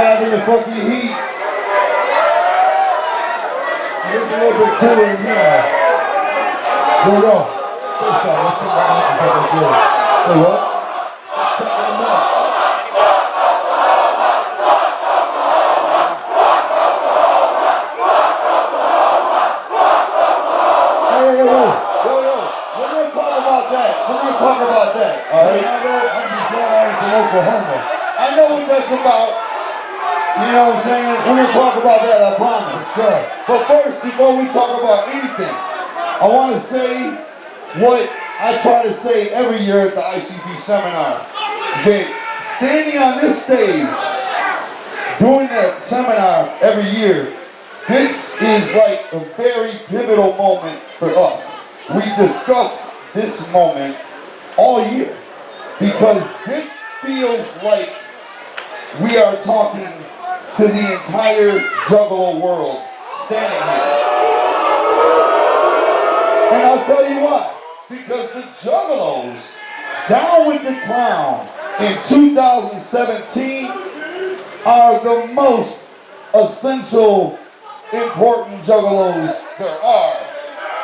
having the fucking heat. It's a little bit cooler in here. Here we go. Say something. Let's check that out. Say what? Let's check them out. Hey, yo. We're going to talk about that. All right? I'm just going out from Oklahoma. I know what that's about. You know what I'm saying? We're going to talk about that, I promise. Sure. But first, before we talk about anything, I want to say what I try to say every year at the ICP seminar. That standing on this stage, doing that seminar every year, this is like a very pivotal moment for us. We discuss this moment all year because this feels like we are talking to the entire Juggalo world standing here. And I'll tell you why. Because the Juggalos, Down with the Clown in 2017, are the most essential, important Juggalos there are.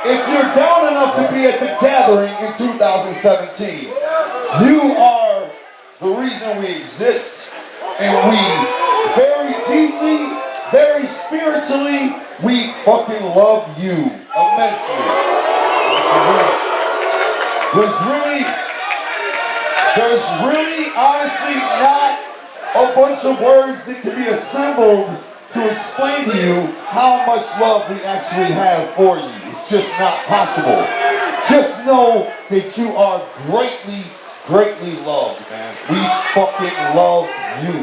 If you're down enough to be at the gathering in 2017, you are the reason we exist, and we very deeply, very spiritually, we fucking love you immensely. There's really honestly not a bunch of words that can be assembled to explain to you how much love we actually have for you. It's just not possible. Just know that you are greatly, greatly loved, man. We fucking love you.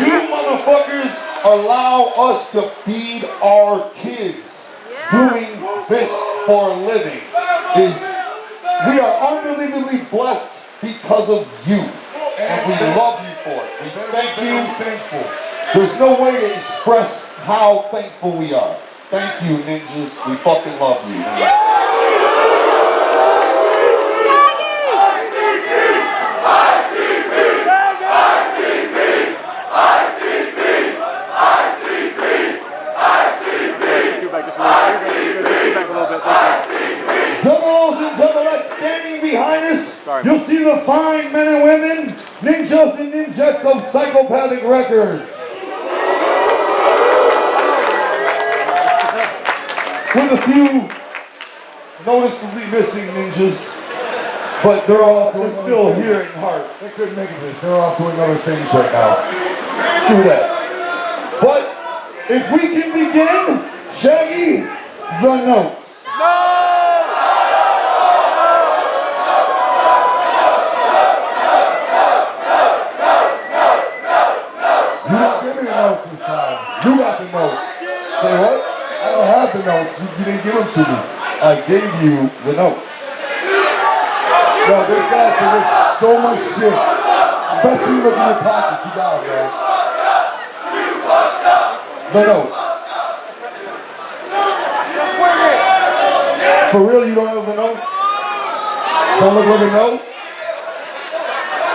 You motherfuckers allow us to feed our kids. Doing this for a living we are unbelievably blessed because of you. And we love you for it. We thank you. Thankful. There's no way to express how thankful we are. Thank you, ninjas. We fucking love you, man. Juggalos and Juggalettes standing behind us. You'll see the fine men and women, ninjas and ninjets of Psychopathic Records. With a few noticeably missing ninjas, but they're still here in heart. They couldn't make it this. They're off doing other things right now. True that. But if we can begin, Shaggy, the notes. You don't give me the notes this time. You got the notes. Say what? I don't have the notes. You didn't give them to me. I gave you the notes. Yo, this guy forgets so much shit. I bet you look in your pockets. You got it, man. The notes. For real, you don't have the notes? Don't look like a note?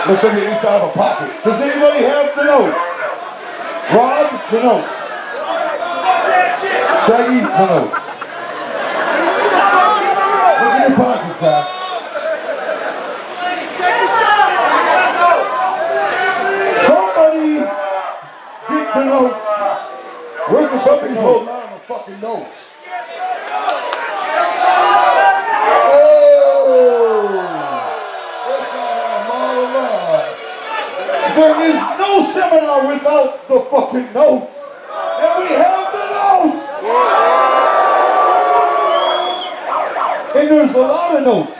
Looks like the inside of a pocket. Does anybody have the notes? Rob, the notes. Shaggy, the notes. Look in your pockets, guys. Somebody get the notes. Where's the fucking notes? Holding on the fucking notes. There is no seminar without the fucking notes. And we have the notes. And there's a lot of notes.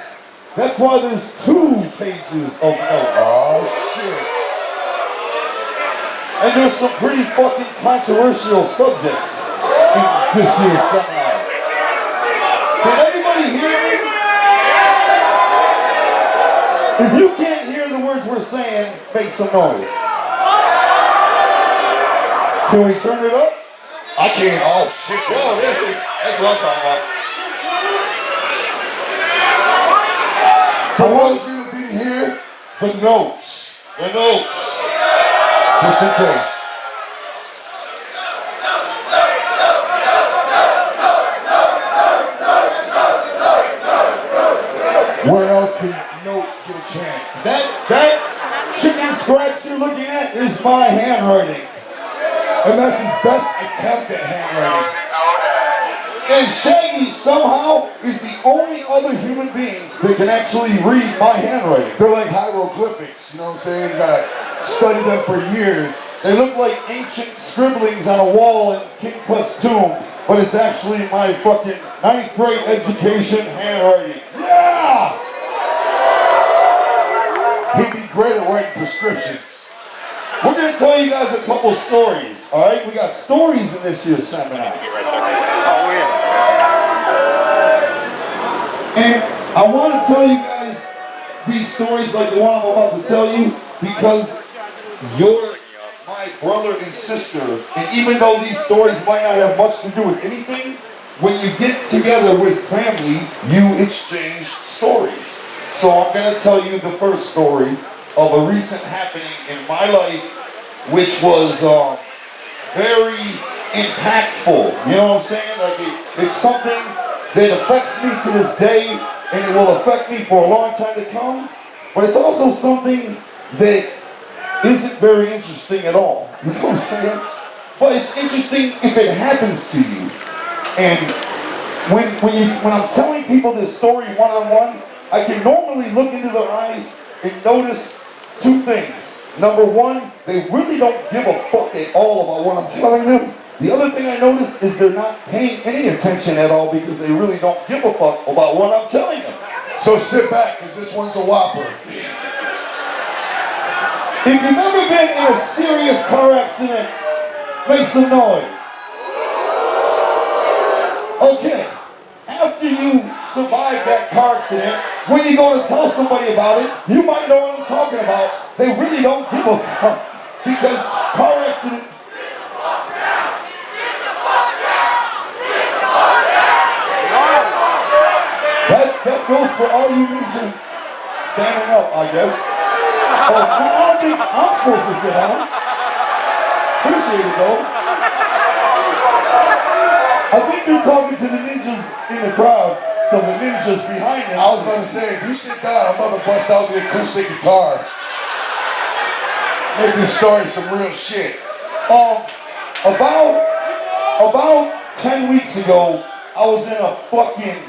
That's why there's 2 pages of notes. Oh, shit. And there's some pretty fucking controversial subjects in this year's seminar. Can everybody hear me? If you can't hear the words we're saying, make some noise. Can we turn it up? I can't. Oh, shit. Yo, that's what I'm talking about. For those of you who didn't hear, the notes. The notes. Just in case. Where else can notes get a chant? That chicken scratch you're looking at is my handwriting. And that's his best attempt at handwriting. And Shaggy somehow is the only other human being that can actually read my handwriting. They're like hieroglyphics, you know what I'm saying? You gotta study them for years. They look like ancient scribblings on a wall in King Tut's tomb, but it's actually my fucking 9th grade education handwriting. Yeah! He'd be great at writing prescriptions. We're gonna tell you guys a couple stories, all right? We got stories in this year's seminar. And I want to tell you guys these stories like the one I'm about to tell you because you're my brother and sister. And even though these stories might not have much to do with anything, when you get together with family, you exchange stories. So I'm going to tell you the first story of a recent happening in my life, which was very impactful. You know what I'm saying? Like it's something that affects me to this day, and it will affect me for a long time to come. But it's also something that isn't very interesting at all. You know what I'm saying? But it's interesting if it happens to you. And when I'm telling people this story one-on-one, I can normally look into their eyes and notice two things. Number one, they really don't give a fuck at all about what I'm telling them. The other thing I notice is they're not paying any attention at all because they really don't give a fuck about what I'm telling them. So sit back, because this one's a whopper. If you've ever been in a serious car accident, make some noise. Okay, after you survive that car accident, when you go to tell somebody about it, you might know what I'm talking about. They really don't give a fuck because car accident. That goes for all you ninjas standing up, I guess. Oh, I don't think I'm supposed to sit down. Appreciate it though. I think you're talking to the ninjas in the crowd, so the ninjas behind them. I was about to say, if you sit down, I'm about to bust out the acoustic guitar. Make this story some real shit. About 10 weeks ago, I was in a fucking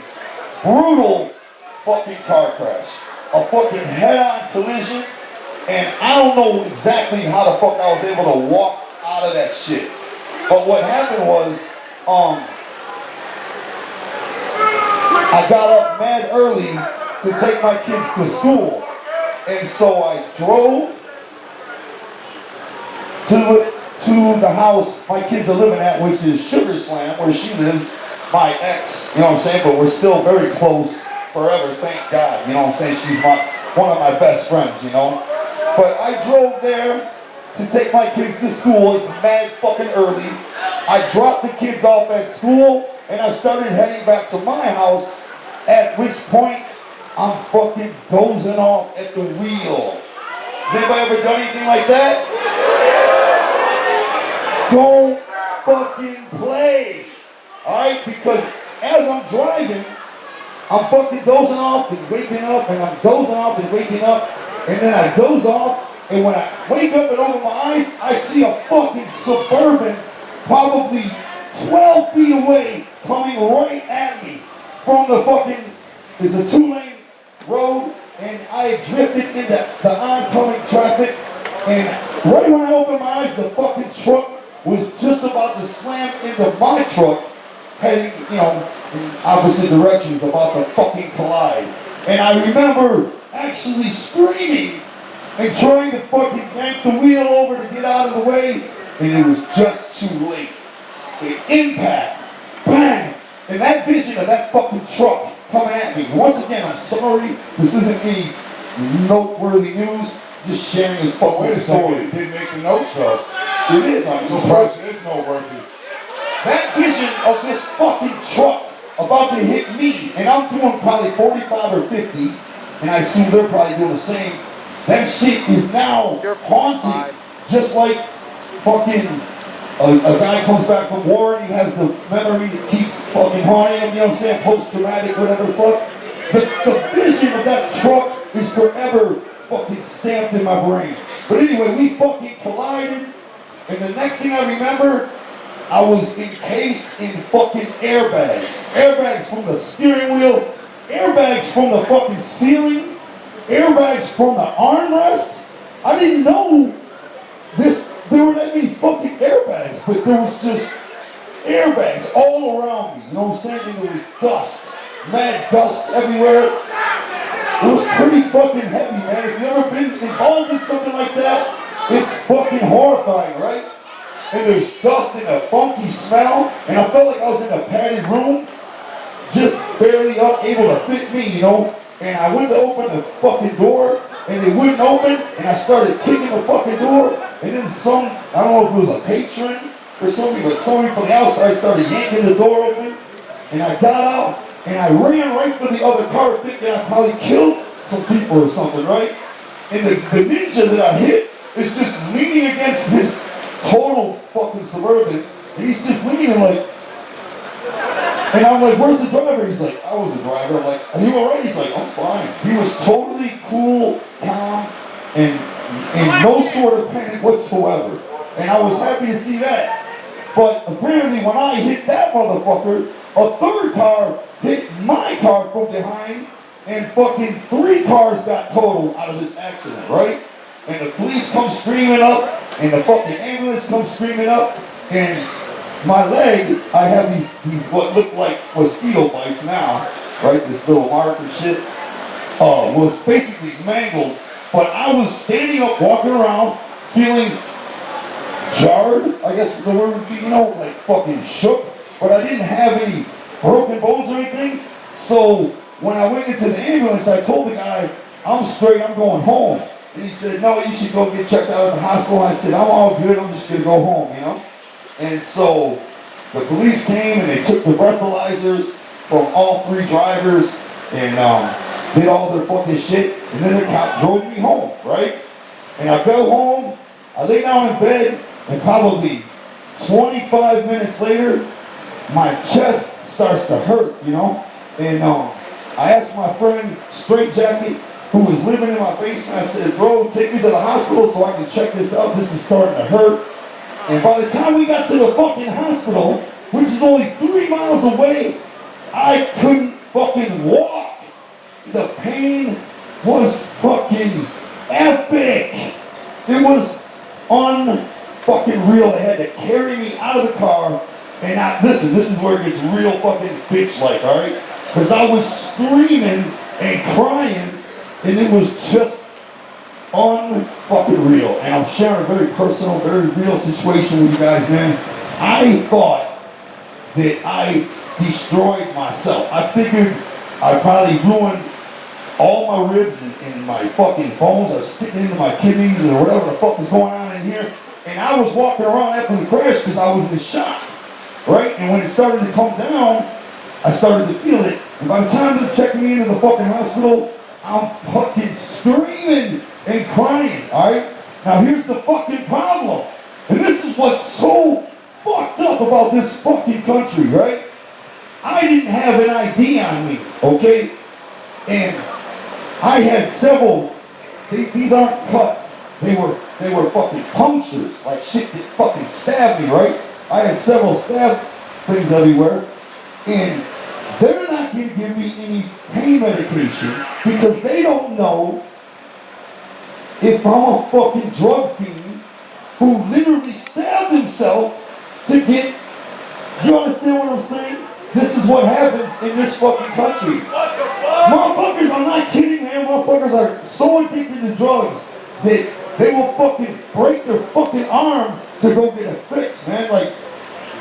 brutal fucking car crash. A fucking head-on collision, and I don't know exactly how the fuck I was able to walk out of that shit. But what happened was, I got up mad early to take my kids to school. And so I drove to the house my kids are living at, which is Sugar Slam, where she lives, my ex, you know what I'm saying? But we're still very close forever, thank God. You know what I'm saying? She's one of my best friends, you know? But I drove there to take my kids to school. It's mad fucking early. I dropped the kids off at school, and I started heading back to my house, at which point I'm fucking dozing off at the wheel. Has anybody ever done anything like that? Don't fucking play. Alright? Because as I'm driving, I'm fucking dozing off and waking up, and I'm dozing off and waking up, and then I doze off, and when I wake up and open my eyes, I see a fucking Suburban probably 12 feet away coming right at me from the fucking, it's a 2-lane road, and I drifted into the oncoming traffic, and right when I opened my eyes, the fucking truck was just about to slam into my truck, heading, you know, in opposite directions, about to fucking collide. And I remember actually screaming and trying to fucking yank the wheel over to get out of the way, and it was just too late. The impact, bang, and that vision of that fucking truck coming at me. Once again, I'm sorry, this isn't any noteworthy news, just sharing this fucking story. It didn't make the notes though. It is, I'm surprised it is noteworthy. That vision of this fucking truck about to hit me, and I'm doing probably 45 or 50, and I assume they're probably doing the same. That shit is now haunting, just like fucking a guy comes back from war and he has the memory that keeps fucking haunting him, you know what I'm saying, post-traumatic, whatever the fuck. The vision of that truck is forever fucking stamped in my brain. But anyway, we fucking collided, and the next thing I remember, I was encased in fucking airbags. Airbags from the steering wheel, airbags from the fucking ceiling, airbags from the armrest. I didn't know there were that many fucking airbags, but there was just airbags all around me. You know what I'm saying? And there was dust, mad dust everywhere. It was pretty fucking heavy, man. If you've ever been involved in something like that, it's fucking horrifying, right? And there's dust and a funky smell, and I felt like I was in a padded room, just barely able to fit me, you know? And I went to open the fucking door, and it wouldn't open, and I started kicking the fucking door, and then I don't know if it was a patron or something, but somebody from the outside started yanking the door open, and I got out, and I ran right for the other car thinking I probably killed some people or something, right? And the ninja that I hit is just leaning against his total fucking Suburban, and he's just leaning like, and I'm like, where's the driver? He's like, I was the driver. I'm like, are you all right? He's like, I'm fine. He was totally cool, calm, and no sort of panic whatsoever. And I was happy to see that. But apparently when I hit that motherfucker, a third car hit my car from behind, and fucking 3 cars got totaled out of this accident, right? And the police come screaming up, and the fucking ambulance comes screaming up, and my leg, I have these what look like mosquito bites now, right? This little marker shit, was basically mangled, but I was standing up, walking around, feeling jarred, I guess the word would be, you know, like fucking shook, but I didn't have any broken bones or anything. So when I went into the ambulance, I told the guy, I'm straight, I'm going home. And he said, no, you should go get checked out at the hospital. I said, I'm all good, I'm just gonna go home, you know? And so the police came and they took the breathalyzers from all 3 drivers and did all their fucking shit. And then the cop drove me home, right? And I go home, I lay down in bed, and probably 25 minutes later, my chest starts to hurt, you know? And I asked my friend, Straight Jacket, who was living in my basement, I said, bro, take me to the hospital so I can check this out. This is starting to hurt. And by the time we got to the fucking hospital, which is only 3 miles away, I couldn't fucking walk. The pain was fucking epic. It was unfucking real. They had to carry me out of the car. And listen, this is where it gets real fucking bitch-like, all right? Because I was screaming and crying, and it was just unfucking real. And I'm sharing a very personal, very real situation with you guys, man. I thought that I destroyed myself. I figured I probably ruined all my ribs and my fucking bones are sticking into my kidneys or whatever the fuck is going on in here. And I was walking around after the crash because I was in shock, right? And when it started to come down, I started to feel it. And by the time they're checking me into the fucking hospital, I'm fucking screaming and crying, alright? Now here's the fucking problem. And this is what's so fucked up about this fucking country, right? I didn't have an ID on me, okay? And I had several, these aren't cuts. They were fucking punctures, like shit that fucking stabbed me, right? I had several stab things everywhere. And they're not going to give me any pain medication because they don't know if I'm a fucking drug fiend who literally stabbed himself to get, you understand what I'm saying? This is what happens in this fucking country. Motherfuckers, I'm not kidding, man. Motherfuckers are so addicted to drugs that they will fucking break their fucking arm to go get a fix, man. Like,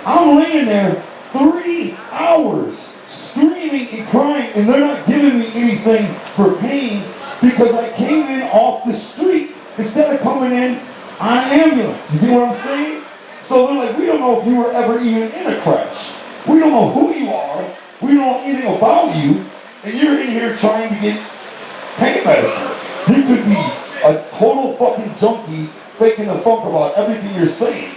I'm laying there 3 hours screaming and crying, and they're not giving me anything for pain because I came in off the street instead of coming in on an ambulance. You get what I'm saying? So they're like, we don't know if you were ever even in a crash. We don't know who you are. We don't know anything about you. And you're in here trying to get pain medicine. You could be a total fucking junkie faking the funk about everything you're saying.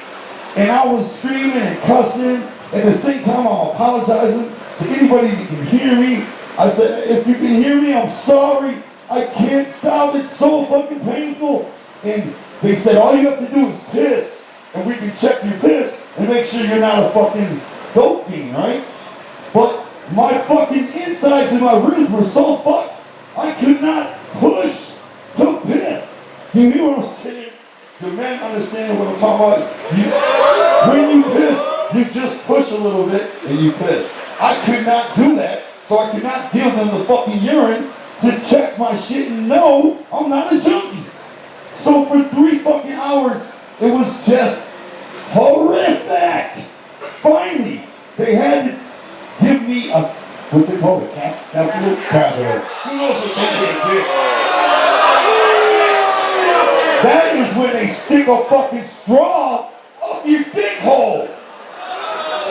And I was screaming and cussing. At the same time, I'm apologizing to anybody that can hear me. I said, if you can hear me, I'm sorry. I can't stop. It's so fucking painful. And they said, all you have to do is piss. And we can check your piss and make sure you're not a fucking dope fiend, right? But my fucking insides and my ribs were so fucked, I could not push to piss. You hear what I'm saying? Do men understand what I'm talking about? When you piss, you just push a little bit and you piss. I could not do that, so I could not give them the fucking urine to check my shit and know I'm not a junkie. So for 3 fucking hours, it was just horrific. Finally, they had to give me a, what's it called, a catheter? Catheter. Who knows what something did? That is when they stick a fucking straw up your dick hole.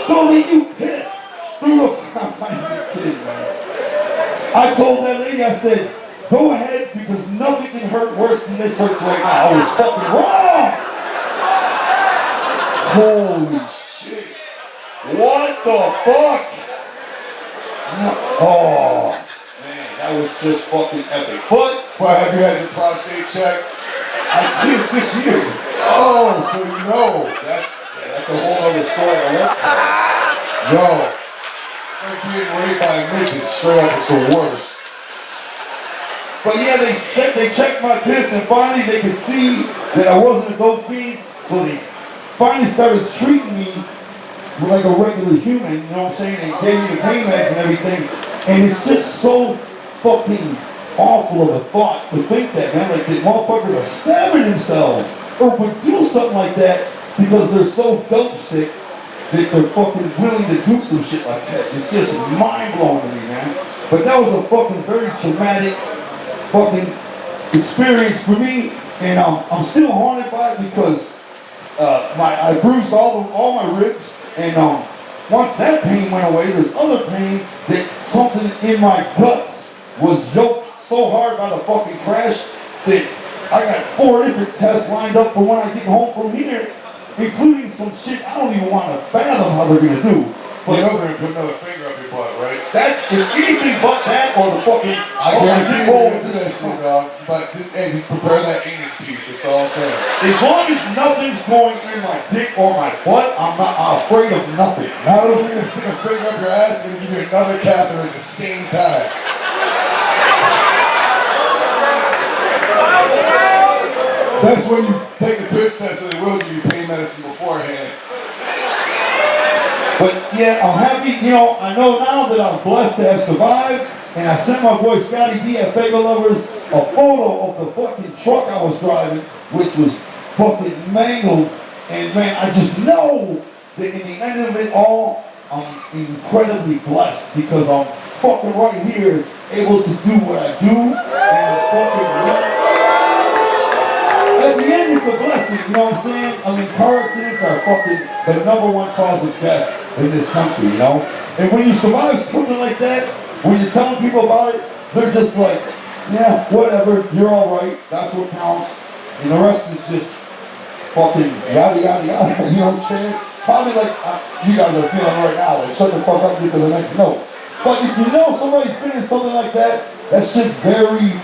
So that you piss through the, I'm not even kidding, man. I told that lady, I said, go ahead, because nothing can hurt worse than this hurts right now. I was fucking wrong. Holy shit. What the fuck? Oh, man, that was just fucking epic. But have you had your prostate checked? I did this year. Oh, so you know. That's a whole other story I love to tell. Yo, it's like being raped by a midget. Straight up, it's the worst. But yeah, they checked my piss, and finally they could see that I wasn't a dope fiend, so they finally started treating me like a regular human, you know what I'm saying? They gave me the pain meds and everything, and it's just so fucking awful of a thought to think that, man, like the motherfuckers are stabbing themselves or would do something like that because they're so dope sick that they're fucking willing to do some shit like that. It's just mind-blowing to me, man. But that was a fucking very traumatic fucking experience for me, and I'm still haunted by it because I bruised all my ribs, and once that pain went away, there's other pain that something in my guts was yoked so hard by the fucking crash that I got 4 different tests lined up for when I get home from here, including some shit I don't even want to fathom how they're gonna do. But you know they're gonna put another finger up your butt, right? That's anything but that or the fucking. I guarantee you do that shit, dog. But just prepare that anus piece. That's all I'm saying. As long as nothing's going in my dick or my butt, I'm afraid of nothing. Now they're gonna stick a finger up your ass and give you another catheter at the same time. That's when you take the piss test, so they will give you pain medicine beforehand. But yeah, I'm happy, I know now that I'm blessed to have survived, and I sent my boy Scotty D at Fagel Lovers a photo of the fucking truck I was driving, which was fucking mangled, and man, I just know that in the end of it all, I'm incredibly blessed, because I'm fucking right here, able to do what I do, and I'm fucking at the end, it's a blessing, you know what I'm saying? I mean, car accidents are fucking the #1 cause of death in this country, you know? And when you survive something like that, when you're telling people about it, they're just like, yeah, whatever, you're all right, that's what counts. And the rest is just fucking yada, yada, yada, you know what I'm saying? Probably like you guys are feeling right now, like shut the fuck up and get to the next note. But if you know somebody's been in something like that, that shit's very,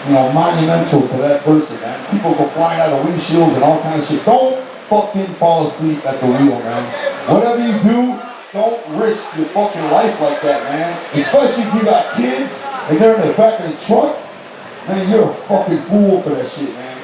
monumental to that person, man. People go flying out of windshields and all kinds of shit. Don't fucking fall asleep at the wheel, man. Whatever you do, don't risk your fucking life like that, man. Especially if you got kids and they're in the back of the truck. Man, you're a fucking fool for that shit, man.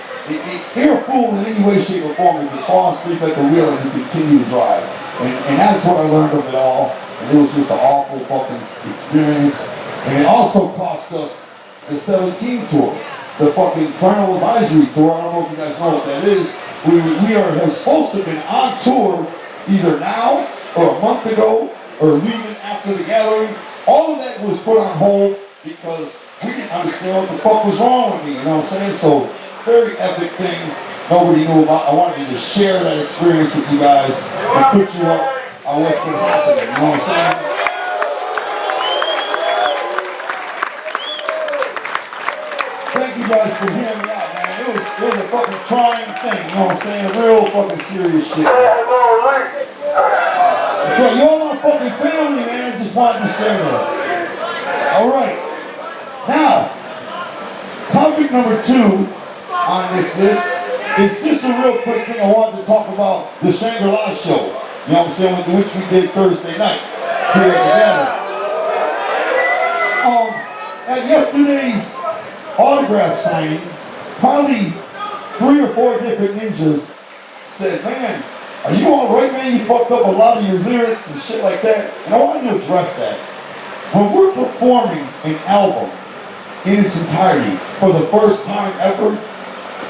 You're a fool in any way, shape, or form if you fall asleep at the wheel and you continue to drive. And that's what I learned of it all. And it was just an awful fucking experience. And it also cost us the 17 tour, the fucking Carnival Advisory tour. I don't know if you guys know what that is. We are supposed to have been on tour either now or a month ago or leaving after the gathering. All of that was put on hold because we didn't understand what the fuck was wrong with me, you know what I'm saying? So, very epic thing nobody knew about. I wanted to share that experience with you guys and put you up on what's been happening, you know what I'm saying? Thank you guys for hearing me out, man. It was a fucking trying thing, you know what I'm saying? A real fucking serious shit. That's right, you're my fucking family, man. I just wanted to share that. Alright. Now, topic number 2 on this list is just a real quick thing I wanted to talk about the Shangri-La show. You know what I'm saying? Which we did Thursday night here together. At yesterday's autograph signing, probably 3 or 4 different ninjas said, man, are you alright, man? You fucked up a lot of your lyrics and shit like that. And I wanted to address that. When we're performing an album in its entirety for the first time ever,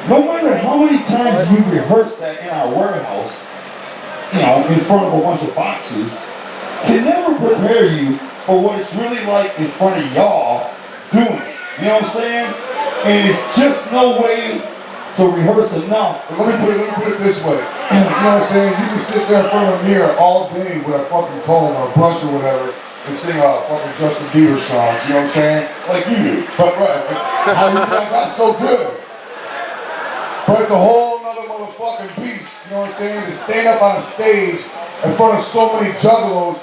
no matter how many times we rehearse that in our warehouse, you know, in front of a bunch of boxes, can never prepare you for what it's really like in front of y'all doing it. You know what I'm saying? And it's just no way to rehearse enough. Let me put it this way. You know what I'm saying? You can sit there in front of a mirror all day with a fucking comb or a brush or whatever and sing fucking Justin Bieber songs. You know what I'm saying? Like you do. But right, how you think that's so good? But it's a whole nother motherfucking beast. You know what I'm saying? To stand up on a stage in front of so many juggalos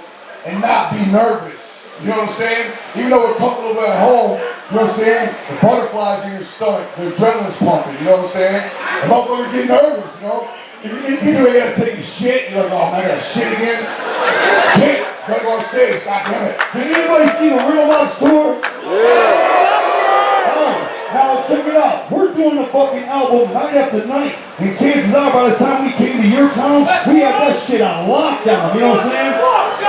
and not be nervous. You know what I'm saying? Even though we're comfortable at home, you know what I'm saying? The butterflies in your stomach, the adrenaline's pumping, you know what I'm saying? And motherfuckers get nervous, you know? If you gotta take a shit, you're like, oh man, I gotta shit again. Can't, gotta go on stage, god damn it. Did anybody see the Real Box tour? Yeah! Now check it out. We're doing the fucking album night after night. And chances are by the time we came to your town, we had that shit on lockdown, you know what I'm saying?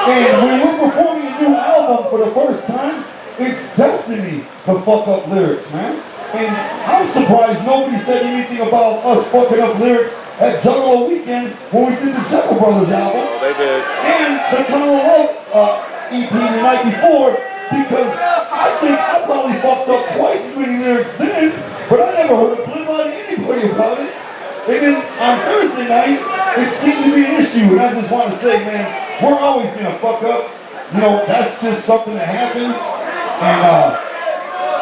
And when we're performing a new album for the first time, it's destiny to fuck up lyrics, man. And I'm surprised nobody said anything about us fucking up lyrics at Juggalo Weekend when we did the Juggle Brothers album. Oh, they did. And the Tunnel of Love EP the night before, because I think I probably fucked up twice as many lyrics then, but I never heard a blip out of anybody about it. And then on Thursday night, it seemed to be an issue, and I just want to say, man, we're always gonna fuck up. You know, that's just something that happens. And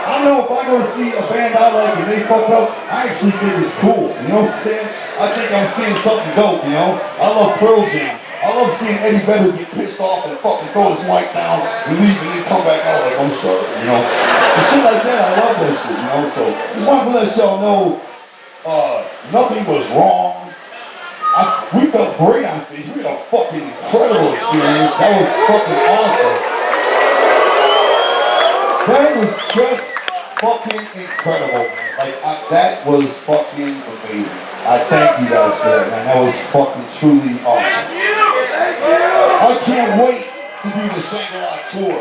I know if I go to see a band I like and they fuck up, I actually think it's cool. You know what I'm saying? I think I'm seeing something dope, you know? I love Pearl Jam. I love seeing Eddie Vedder get pissed off and fucking throw his mic down and leave and then come back out like, I'm sorry, you know? And shit like that, I love that shit, you know? So just wanted to let y'all know nothing was wrong. We felt great on stage. We had a fucking incredible experience. That was fucking awesome. That was just fucking incredible. Like, that was fucking amazing. I thank you guys for that, man. That was fucking truly awesome. I can't wait to do the Shangri-La tour.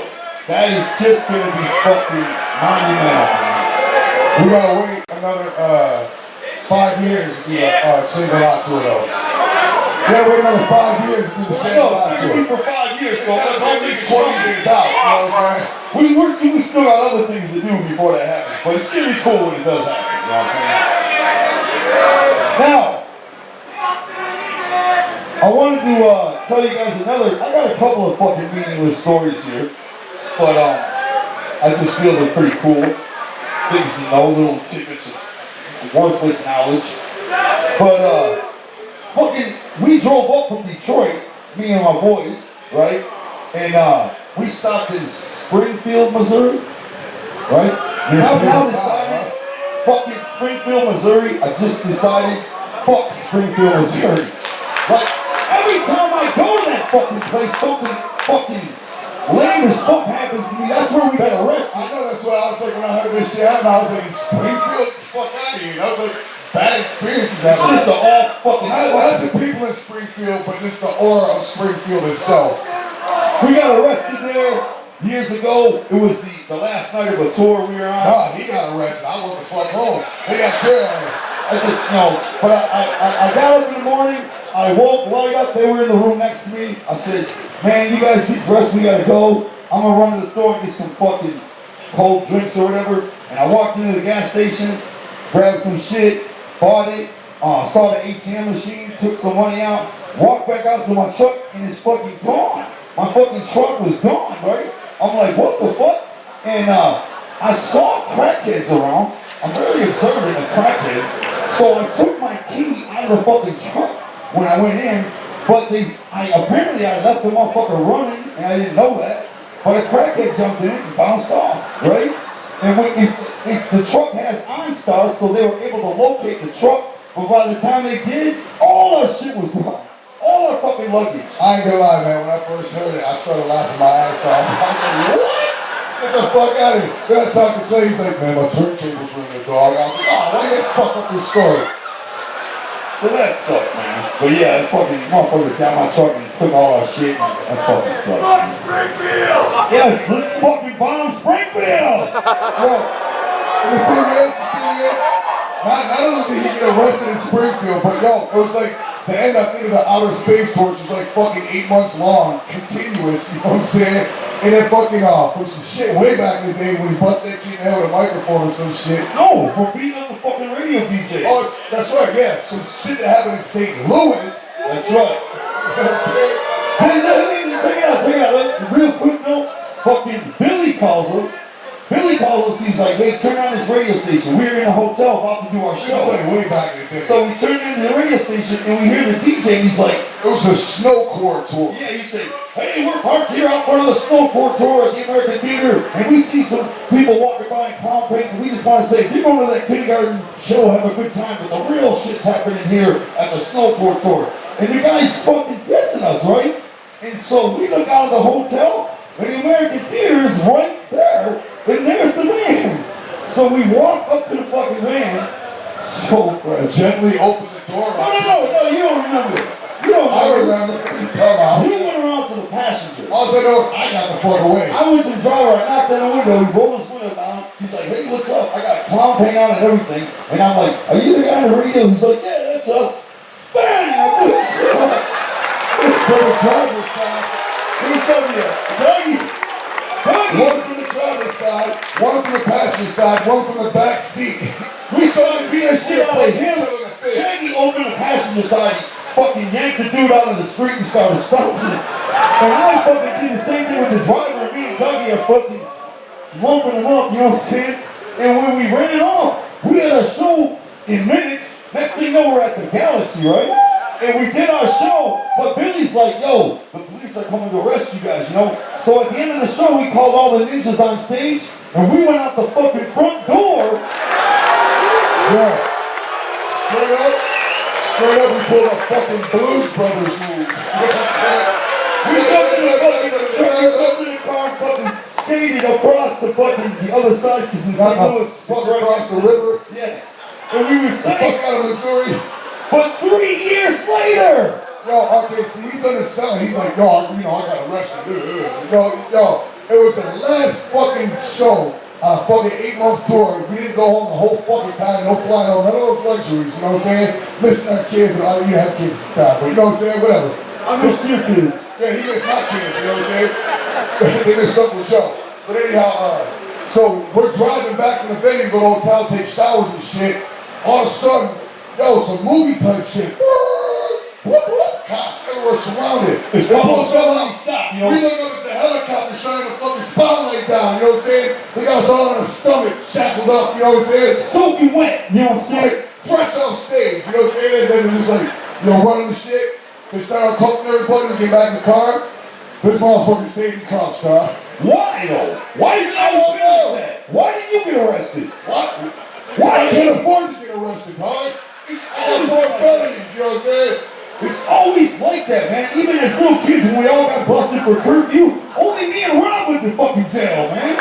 That is just gonna be fucking monumental, man. We gotta wait another 5 years to do the Shangri-La tour though. We gotta wait another 5 years to do the Shangri-La tour. It's gonna be for 5 years, so all these 20 things out, you know what I'm saying? We still got other things to do before that happens, but it's gonna be cool when it does happen, you know what I'm saying? Now, I wanted to tell you guys I got a couple of fucking meaningless stories here, but I just feel they're pretty cool. Things to know, little tidbits of worthless knowledge. But fucking, we drove up from Detroit, me and my boys, right? And we stopped in Springfield, Missouri, right? Now decided, fucking Springfield, Missouri. I just decided, fuck Springfield, Missouri. Like, every time I go to that fucking place, something fucking lame as fuck happens to me. That's where we get arrested. I know that's what I was like when I heard this shit happen. I was like, Springfield, fuck out of here. I was like, bad experiences. It's just all fucking. Not the people in Springfield, but just the aura of Springfield itself. We got arrested there years ago. It was the last night of a tour we were on. Nah, he got arrested. I went the fuck home. They got terrorized. I just know. But I got up in the morning. I woke Lyte up. They were in the room next to me. I said, man, you guys get dressed. We gotta go. I'm gonna run to the store and get some fucking cold drinks or whatever. And I walked into the gas station, grabbed some shit, bought it, saw the ATM machine, took some money out, walked back out to my truck, and it's fucking gone. My fucking truck was gone, right? I'm like, what the fuck? And I saw crackheads around. I'm very observant of crackheads. So I took my key out of the fucking truck when I went in, but apparently I left the motherfucker running, and I didn't know that. But a crackhead jumped in and bounced off, right? And when the truck has OnStar, so they were able to locate the truck. But by the time they did, all our shit was gone. All our fucking luggage. I ain't gonna lie, man. When I first heard it, I started laughing my ass off. I was like, what? Get the fuck out of here. Then I talked to Clay. He's like, man, my turntables were in the dog. I was like, oh, why you fuck up this story? So that sucked, man. But yeah, that fucking motherfuckers got my truck and took all our shit. That fucking sucked. Fuck Springfield! Yes, let's fucking bomb Springfield! Yo, the thing is, not only did he get arrested in Springfield, but yo, it was like the end, I think, of the outer space torch was like fucking 8 months long, continuous, you know what I'm saying? And then fucking from some shit way back in the day when he busted that kid in the head with a microphone or some shit. No, for being on the fucking radio DJ. Oh, that's right, yeah. Some shit that happened in St. Louis. That's right. You know what I'm saying? Check it out. Like, real quick note, fucking Billy calls us. He's like, hey, turn on this radio station. We're in a hotel about to do our This is show. like way back in the day. So we turned into the radio station and we hear the DJ and he's like, it was a snow court tour. yeah, he said, hey, we're parked here out front of the snow court tour at the American Theater, and we see some people walking by in clown paint, and we just want to say, if you're going to that kindergarten show, have a good time, but the real shit's happening here at the snow court tour. And the guy's fucking dissing us, right? And so we look out of the hotel, and the American Theater is right there, and there's the van. So we walk up to the fucking van, so fresh. Gently open the door. No, you don't remember it. You don't I remember. remember. You come out. You went around to the passenger. All I know, I got the fuck away. I went to the driver, I knocked on the window, he rolled his window down. He's like, hey, what's up? I got clown paint on and everything. And I'm like, are you the guy on the radio? He's like, yeah, that's us. Bang! I put his From the driver's side. Who's W? Dougie! One from the driver's side, one from the passenger side, one from the back seat. We started beating the shit out of him. Shaggy opened the passenger side, fucking yanked the dude out of the street and started stomping him. And I fucking did the same thing with the driver, and me and Dougie are fucking lumping him up, you know what I'm saying? And when we ran off, we had a show in minutes. Next thing you know, we're at the Galaxy, right? And we did our show, but Billy's like, yo, the police are coming to arrest you guys, you know? So at the end of the show, we called all the ninjas on stage, and we went out the fucking front door. Yeah. Straight up, we pulled a fucking Blues Brothers move. You know what I'm saying? We jumped in the fucking truck, we jumped in the car, and fucking skated across the other side, because in St. Louis, fucking across the river. Yeah. And we were Fuck safe. out of Missouri. But 3 years later, Yo, okay, see, he's underselling. He's like, yo, you know, I got arrested. Yo, it was the last fucking show, fucking 8-month tour. We didn't go home the whole fucking time, no flying home, none of those luxuries, you know what I'm saying? Listen, our kids, but I didn't even have kids at the time, but you know what I'm saying? Whatever. I missed your kids. Yeah, he missed my kids, you know what I'm saying? They missed Uncle Joe. But anyhow, so we're driving back to the venue, go to the hotel, take showers and shit. All of a sudden, yo, some movie type shit. Cops everywhere surrounded. It's almost stop, you know. We look up, it's a helicopter shining the fucking spotlight down, you know what I'm saying? They got us all on our stomachs, shackled up, you know what I'm saying? Soaking wet, you know what I'm saying? Fresh off stage, you know what I'm saying? And then they're just like, you know, running the shit. They started coating everybody to get back in the car. This motherfucker stayed in cuffs, huh? Why though? Why is it always been like that? Why did you get arrested? What? Why I can't afford to get arrested, dog. It's all four felonies, you know what I'm saying? It's always like that, man. Even as little kids, when we all got busted for curfew, only me and Rob went to fucking jail, man.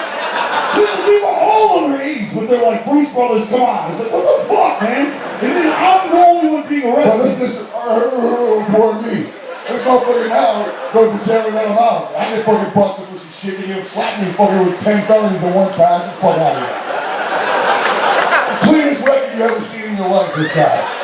We were all under age, but they're like, Bruce Brothers, come on. It's like, what the fuck, man? And then I'm the only one being arrested. Well, this is for me. This motherfucker now goes to jail and let him out. I get fucking busted for some shit. He slapped me fucking with 10 felonies at one time. Get the fuck out of here. Cleanest record you ever seen in your life, this guy.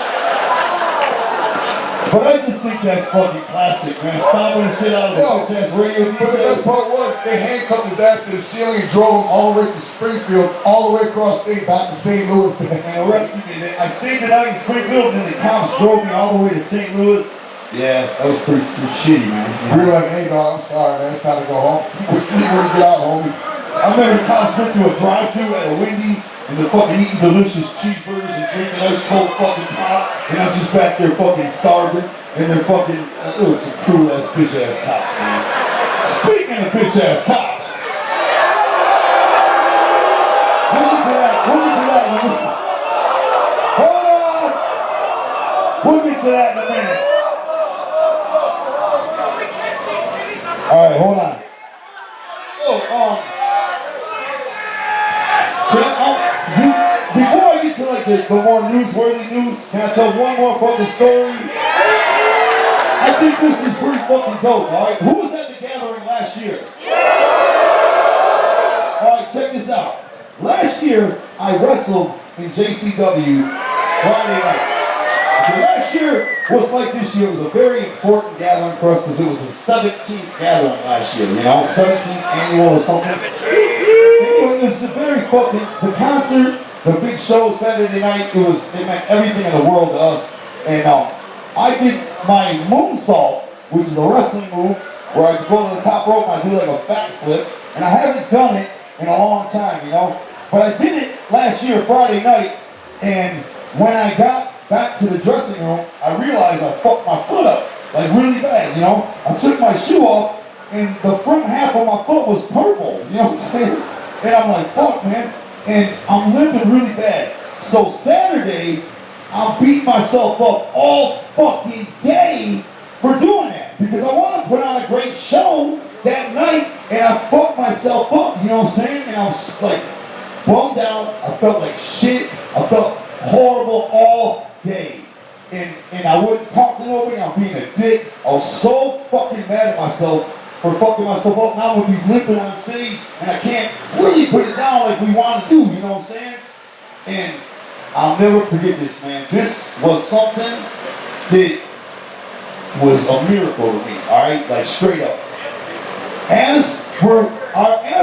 But I just think that's fucking classic, man. Stomping the shit out of the bitch-ass radio But the best part was, they handcuffed his ass to the ceiling and drove him all the way from Springfield, all the way across state back to St. Louis. And arrested me. I stayed the night in Springfield, and then the cops drove me all the way to St. Louis. Yeah, that was pretty shitty, man. We were like, hey dog, I'm sorry, man. It's time to go home. We'll see you when you get out, homie. I remember cops went through a drive-thru at a Wendy's and they're fucking eating delicious cheeseburgers and drinking ice cold fucking pop, and I'm just back there fucking starving, and they're fucking, some cruel ass bitch ass cops, man. Speaking of bitch ass cops, we'll get to that in a minute. Hold on! We'll get to that in a minute. Alright, hold on. Before I get to like the more newsworthy news, can I tell one more fucking story? I think this is pretty fucking dope, alright? Who was at the gathering last year? Alright, check this out. Last year, I wrestled in JCW Friday night. Okay, last year was like this year. It was a very important gathering for us because it was the 17th gathering last year, you know? 17th annual or something. Anyway, it was a very fucking, the concert, the big show Saturday night, it meant everything in the world to us. And I did my moonsault, which is a wrestling move, where I go to the top rope and I do like a backflip. And I haven't done it in a long time, you know? But I did it last year, Friday night, and when I got back to the dressing room, I realized I fucked my foot up, like really bad, you know? I took my shoe off, and the front half of my foot was purple, you know what I'm saying? And I'm like, fuck, man. And I'm limping really bad. So Saturday, I'll beat myself up all fucking day for doing that. Because I want to put on a great show that night, and I fucked myself up, you know what I'm saying? And I was like, bummed out. I felt like shit. I felt horrible all day. And I wouldn't talk to nobody. I'm being a dick. I was so fucking mad at myself for fucking myself up. Now I'm gonna be limping on stage and I can't really put it down like we want to do, you know what I'm saying? And I'll never forget this, man. This was something that was a miracle to me, alright? Like straight up. As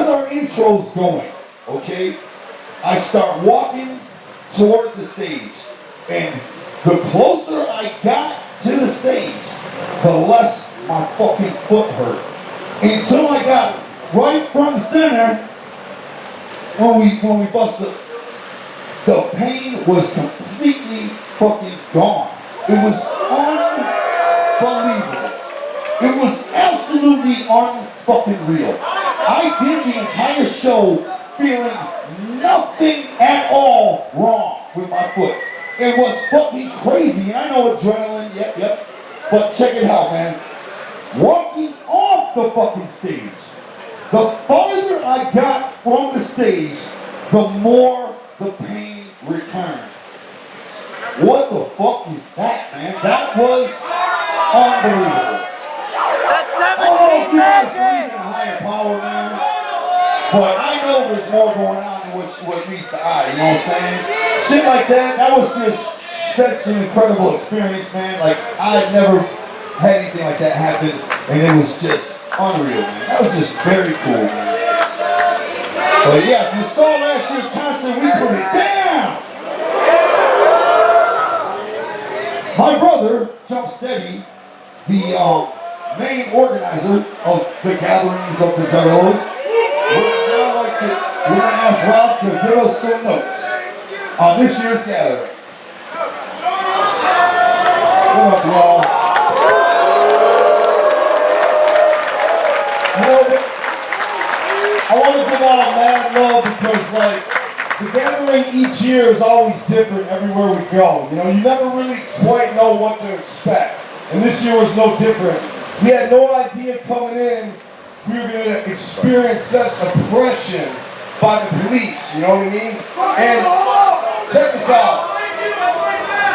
our intro's going, okay, I start walking toward the stage. And the closer I got to the stage, the less my fucking foot hurt. Until I got right front and center when we busted. The pain was completely fucking gone. It was unbelievable. It was absolutely unfucking real. I did the entire show feeling nothing at all wrong with my foot. It was fucking crazy, and I know adrenaline, yep. But check it out, man. Walking off the fucking stage, the farther I got from the stage, the more the pain returned. What the fuck is that, man? That was unbelievable. I don't know if you guys believe in a higher power, man, but I know there's more going on than what meets the eye, you know what I'm saying? Shit like that was just such an incredible experience, man. Like, I had never had anything like that happen, and it was just unreal, man. That was just very cool, man. But yeah, if you saw last year's concert, we put it down! My brother, Jumpsteady, the main organizer of the gatherings of the Juggalos, we're gonna ask Rob to give us some notes on this year's gathering. Come up, Rob. I want to give all mad love because, like, the gathering each year is always different everywhere we go. You know, you never really quite know what to expect. And this year was no different. We had no idea coming in we were going to experience such oppression by the police, you know what I mean? And check this out.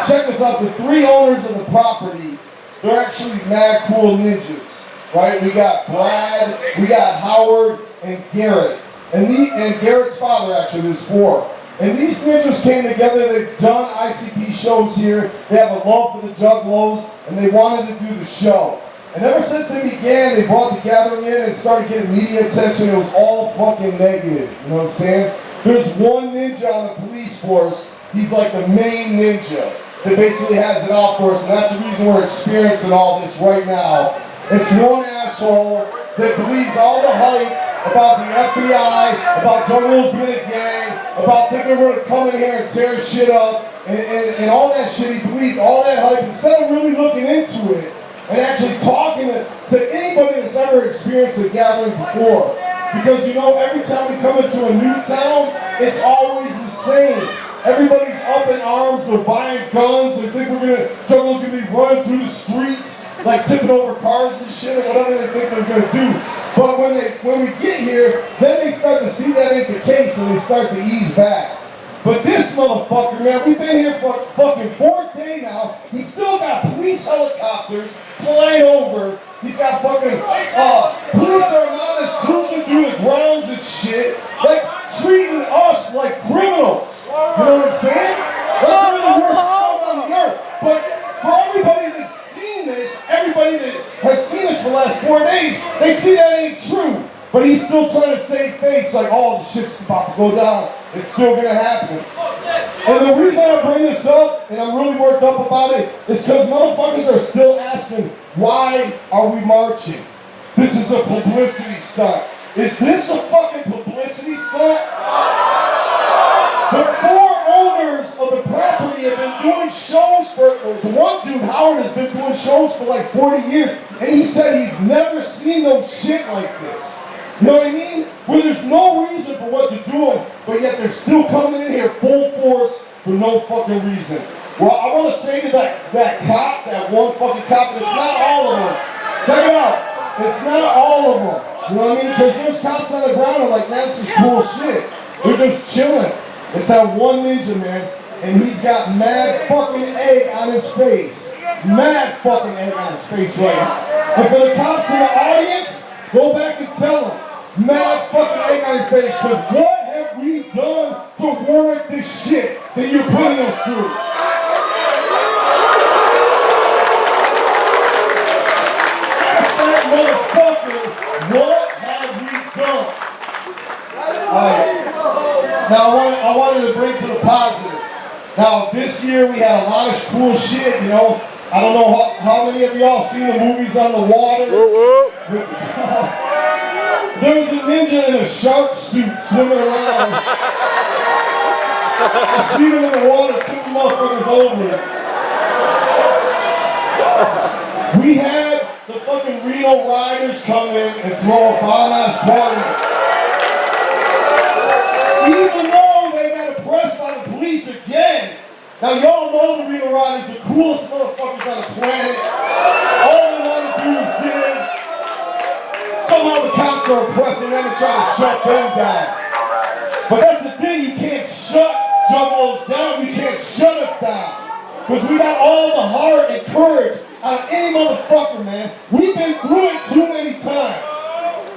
Check this out. The three owners of the property, they're actually mad cool ninjas, right? We got Brad, we got Howard, and Garrett. And Garrett's father, actually, there's four. And these ninjas came together, they've done ICP shows here, they have a love for the Juggalos, and they wanted to do the show. And ever since they began, they brought the gathering in and started getting media attention. It was all fucking negative, you know what I'm saying? There's one ninja on the police force, he's like the main ninja that basically has it out for us, and that's the reason we're experiencing all this right now. It's one asshole that believes all the hype about the FBI, about Juggalos being a gang, about thinking we're gonna come in here and tear shit up, and all that shit he believed, all that hype, instead of really looking into it and actually talking to anybody that's ever experienced a gathering before. Because you know, every time we come into a new town, it's always the same. Everybody's up in arms, they're buying guns, they think Juggalos gonna be running through the streets, like tipping over cars and shit, or whatever they think they're gonna do. But when we get here, then they start to see that ain't the case, and they start to ease back. But this motherfucker, man, we've been here for fucking 4th day now. He's still got police helicopters flying over. He's got fucking police armadas cruising through the grounds and shit, like treating us like criminals. You know what I'm saying? Like we're the worst scum on the earth. But for everybody that's seen this, everybody that has seen this for the last 4 days, they see that ain't true. But he's still trying to save face, like, oh, the shit's about to go down. It's still gonna happen. And the reason I bring this up, and I'm really worked up about it, is because motherfuckers are still asking, why are we marching? This is a publicity stunt. Is this a fucking publicity stunt? The 4 owners of the property have been doing shows the one dude, Howard, has been doing shows for like 40 years, and he said he's never seen no shit like this. You know what I mean? Where there's no reason for what they're doing, but yet they're still coming in here full force for no fucking reason. Well, I want to say to that cop, that one fucking cop, it's not all of them. Check it out. It's not all of them. You know what I mean? Because there's cops on the ground and like, man, this is cool shit. They're just chilling. It's that one ninja, man, and he's got mad fucking egg on his face. Mad fucking egg on his face right now. And for the cops in the audience, go back and tell them. Mad fucking egg on your face, because what have we done to warrant this shit that you're putting us through? Ask that motherfucker, what have we done? Right. Now I wanted to bring to the positive. Now this year we had a lot of cool shit, you know. I don't know how many of y'all seen the movies on the water. There was a ninja in a shark suit swimming around. I seen him in the water, took motherfuckers over. We had the fucking Reno Riders come in and throw a bomb-ass party. Even though they got oppressed by the police again. Now y'all know the Reno Riders, the coolest motherfuckers on the planet. All they want to do is get. Somehow the cops are oppressing them and trying to shut them down. But that's the thing, you can't shut Juggalos down, you can't shut us down. Because we got all the heart and courage out of any motherfucker, man. We've been through it too many times.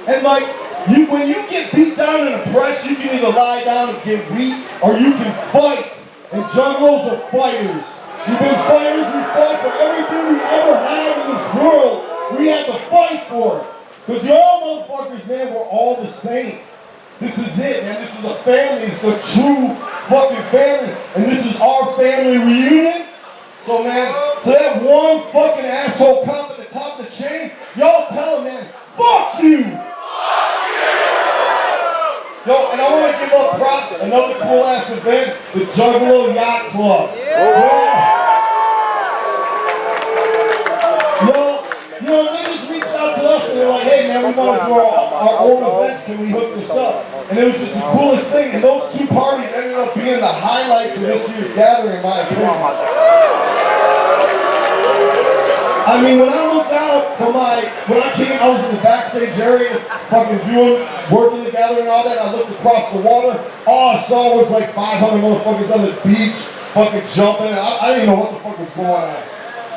And like, when you get beat down and oppressed, you can either lie down and get weak, or you can fight. And Juggalos are fighters. We've been fighters, we fought for everything we ever had in this world. We had to fight for it. Because y'all motherfuckers, man, we're all the same. This is it, man. This is a family. It's a true fucking family. And this is our family reunion. So, man, to that one fucking asshole cop at the top of the chain, y'all tell him, man, fuck you! Fuck you! Yo, and I want to give up props. Another cool-ass event, the Juggalo Yacht Club. And they're like, hey man, we want to do our own events, can we hook this up? And it was just the coolest thing, and those 2 parties ended up being the highlights of this year's gathering, in my opinion. I mean, when I looked out for when I came, I was in the backstage area, fucking working the gathering and all that, and I looked across the water, all I saw was like 500 motherfuckers on the beach, fucking jumping, I didn't know what the fuck was going on.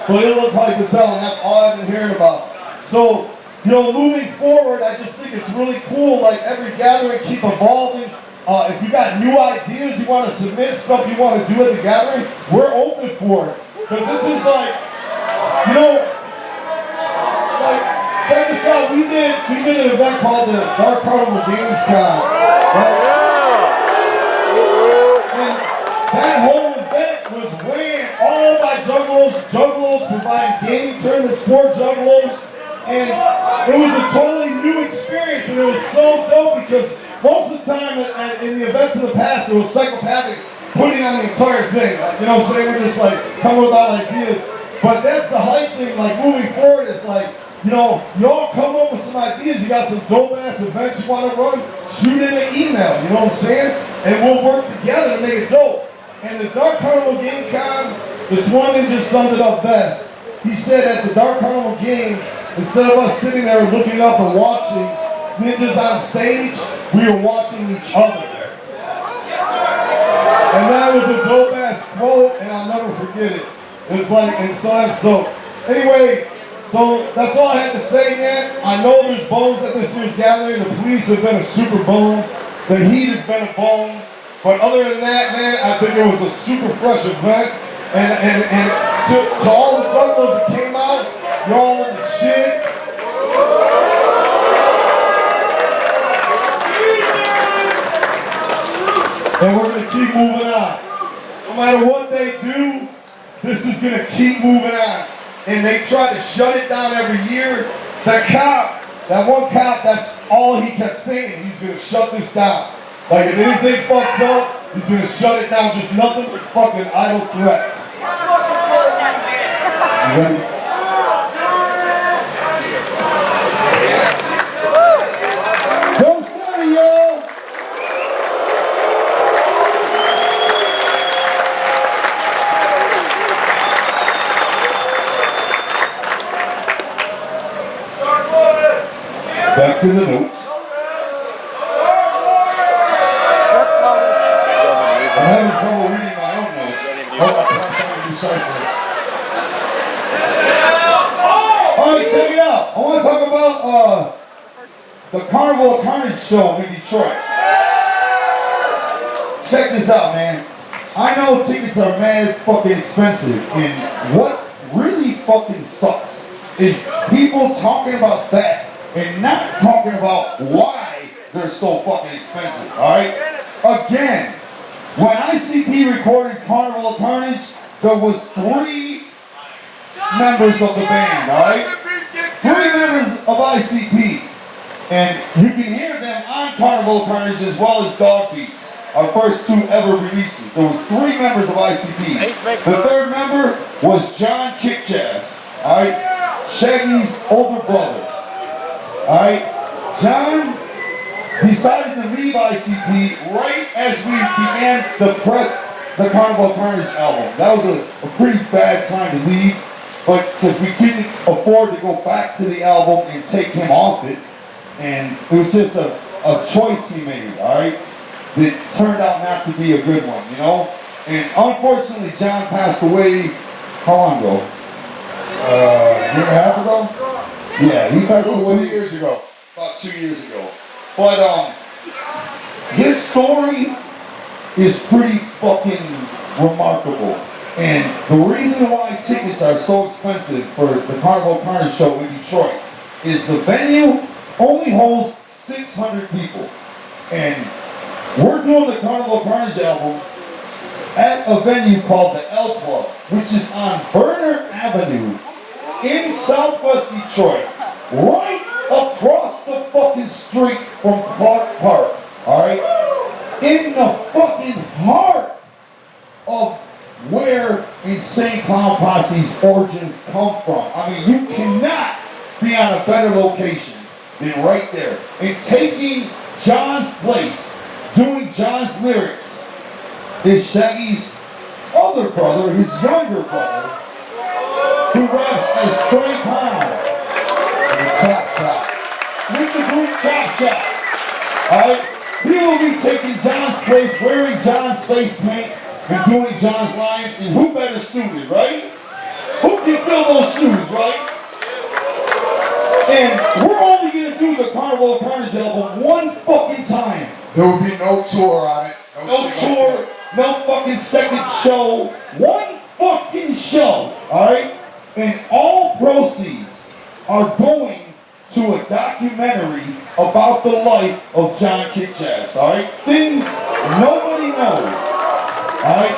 But it looked like gazelle, and that's all I've been hearing about. So, you know, moving forward, I just think it's really cool, like every gathering, keep evolving. If you got new ideas, you want to submit stuff you want to do at the gathering, we're open for it. Because this is like, you know, like, check this out, we did an event called the Dark Carnival Games Con. Right? And that whole event was ran all by Juggalos providing gaming tournaments for Juggalos. And it was a totally new experience, and it was so dope because most of the time in the events of the past, it was psychopathic putting on the entire thing. Like, you know what I'm saying? We're just like coming with all ideas. But that's the hype thing, like moving forward, it's like, you know, y'all come up with some ideas, you got some dope ass events you want to run, shoot in an email, you know what I'm saying? And we'll work together to make it dope. And the Dark Carnival Game Con, this one ninja summed it up best. He said at the Dark Carnival Games, instead of us sitting there looking up and watching ninjas on stage, we were watching each other. And that was a dope ass quote, and I'll never forget it. It's like, and so that's dope. Anyway, so that's all I had to say, man. I know there's bones at this year's gathering. The police have been a super bone. The heat has been a bone. But other than that, man, I think it was a super fresh event. And to all the juggalos that came out, you're all in the shit. And we're going to keep moving on. No matter what they do, this is going to keep moving on. And they try to shut it down every year. That cop, that one cop, that's all he kept saying. He's going to shut this down. Like if anything fucks up, he's going to shut it down. Just nothing but fucking idle threats. You ready? Jumpsteady, y'all! Back to the notes. I'm having trouble reading my own notes. I'm trying to decipher it. Alright, check it out. I want to talk about the Carnival of Carnage show in Detroit. Check this out, man. I know tickets are mad fucking expensive, and what really fucking sucks is people talking about that and not talking about why they're so fucking expensive, alright? Again, when ICP recorded Carnival of Carnage, there was 3 members of the band, alright? 3 members of ICP. And you can hear them on Carnival of Carnage as well as Dog Beats, our first 2 ever releases. There was 3 members of ICP. The 3rd member was John Kickjazz, alright? Shaggy's older brother. Alright, John decided to leave ICP right as we began to press the Carnival of Carnage album. That was a pretty bad time to leave, but because we couldn't afford to go back to the album and take him off it, and it was just a choice he made, alright, that turned out not to be a good one, you know? And unfortunately, John passed away, how long ago? A year and a half ago? Yeah, he passed away 2 years ago. About 2 years ago. But his story is pretty fucking remarkable. And the reason why tickets are so expensive for the Carnival of Carnage show in Detroit is the venue only holds 600 people. And we're doing the Carnival of Carnage album at a venue called the L Club, which is on Verner Avenue in Southwest Detroit, right across the fucking street from Clark Park, alright? In the fucking heart of where Insane Clown Posse's origins come from. I mean, you cannot be on a better location than right there. And taking John's place, doing John's lyrics, is Shaggy's other brother, his younger brother, who raps as Trey Pound in the Chop Shop. With the group Chop Shop. Alright? He will be taking John's place, wearing John's face paint, and doing John's lines, and who better suited, right? Who can fill those shoes, right? And we're only gonna do the Carnival of Carnage album one fucking time. There will be no tour on it. No tour, no fucking second show. One fucking show, alright? And all proceeds are going to a documentary about the life of John Kickjazz, alright? Things nobody knows, alright?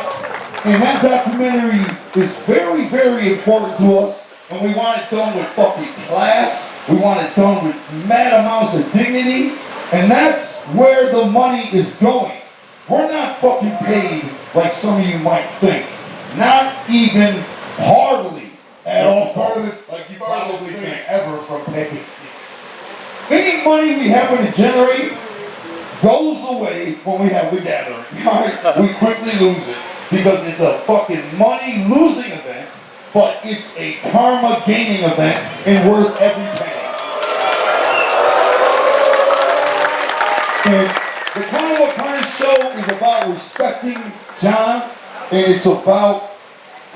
And that documentary is very, very important to us. and we want it done with fucking class. We want it done with mad amounts of dignity, and that's where the money is going. We're not fucking paid like some of you might think. Not even hardly at all. Farthest, like you probably can't ever from pay. Any money we happen to generate goes away when we have the gathering. Alright? We quickly lose it because it's a fucking money losing event, but it's a karma gaining event and worth every penny. And the Carnival of Carnage show is about respecting John, and it's about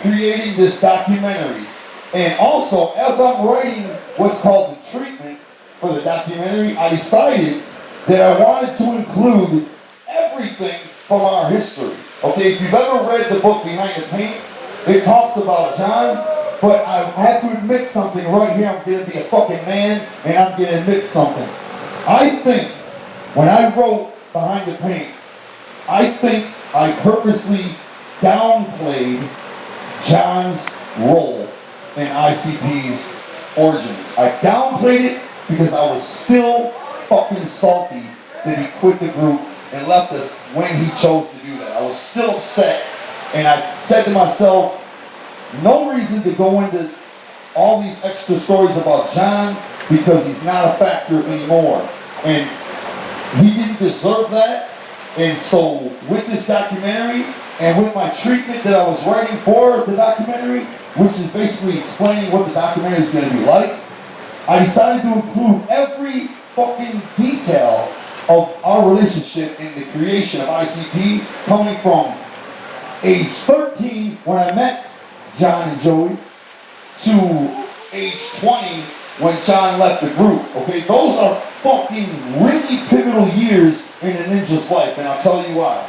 creating this documentary. And also, as I'm writing what's called the treatment for the documentary, I decided that I wanted to include everything from our history. Okay, if you've ever read the book Behind the Paint, it talks about John, but I have to admit something right here. I'm going to be a fucking man, and I'm going to admit something. I think when I wrote Behind the Paint, I think I purposely downplayed John's role in ICP's origins. I downplayed it because I was still fucking salty that he quit the group and left us when he chose to do that. I was still upset, and I said to myself, no reason to go into all these extra stories about John because he's not a factor anymore. And he didn't deserve that. And so with this documentary and with my treatment that I was writing for the documentary, which is basically explaining what the documentary is going to be like, I decided to include every fucking detail of our relationship in the creation of ICP, coming from age 13 when I met John and Joey to age 20 when John left the group. Okay, those are fucking really pivotal years in a ninja's life, and I'll tell you why.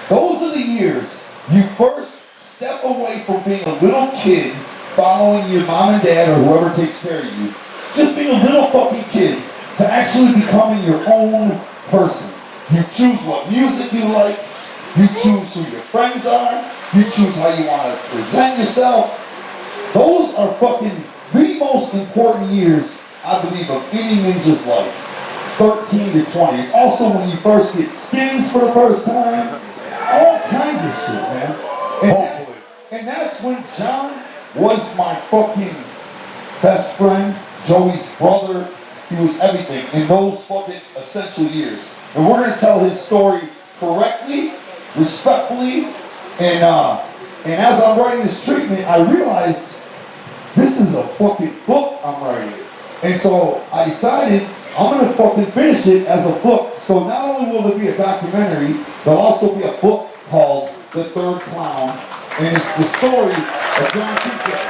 Those are the years you first step away from being a little kid following your mom and dad or whoever takes care of you, just being a little fucking kid, to actually becoming your own person. You choose what music you like, you choose who your friends are, you choose how you want to present yourself. Those are fucking the most important years, I believe, of any ninja's life. 13 to 20. It's also when you first get skins for the first time. All kinds of shit, man. And that's when John was my fucking best friend, Joey's brother. He was everything in those fucking essential years. And we're going to tell his story correctly, respectfully, and as I'm writing this treatment, I realized this is a fucking book I'm writing. And so I decided I'm going to fucking finish it as a book. So not only will there be a documentary, there'll also be a book called The Third Clown. And it's the story of John Kickjazz.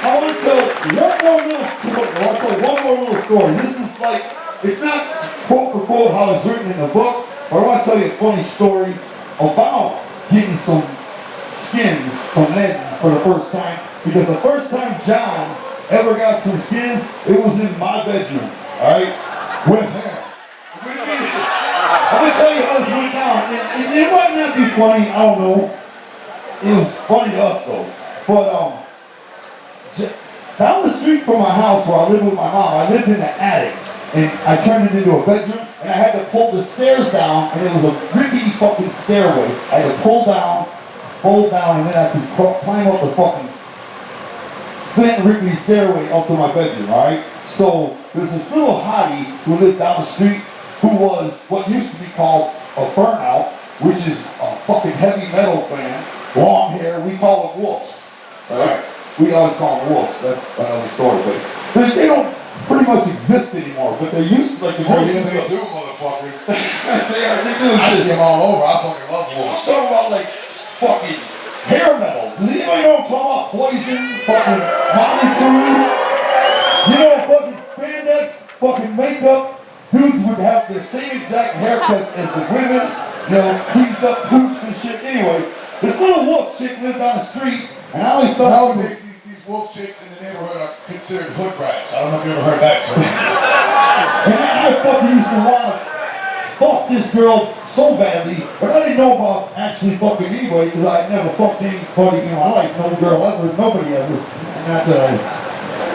I want to tell one more little story. I want to tell one more little story. This is like, it's not quote for quote how it's written in the book, but I want to tell you a funny story about getting some skins, some lead for the first time. Because the first time John ever got some skins, it was in my bedroom, alright? With him. I'm going to tell you how this went down. It might not be funny, I don't know. It was funny to us though. But down the street from my house where I lived with my mom, I lived in the attic. And I turned it into a bedroom, and I had to pull the stairs down, and it was a rickety fucking stairway. I had to pull down, fold down, and then I could climb up the fucking thin, rickety stairway up to my bedroom, alright? So there's this little hottie who lived down the street who was what used to be called a burnout, which is a fucking heavy metal fan, long hair. We call them wolves, alright? We always call them wolves. That's another story, but they don't pretty much exist anymore. But they used to, like the wolves. They do, motherfucker. they do. I see them all over. I fucking love wolves. I'm talking about like fucking hair metal. Does anybody know what I'm talking about? Poison, fucking Motley Crue. You know, fucking spandex, fucking makeup. Dudes would have the same exact haircuts as the women. You know, teased up poofs and shit. Anyway, this little wolf chick lived down the street, and I always thought nowadays these wolf chicks in the neighborhood are considered hood rats. I don't know if you ever heard that term. And I fucking used to want to fucked this girl so badly, but I didn't know about actually fucking anybody because I had never fucked anybody in my life. No girl ever, nobody ever. Not that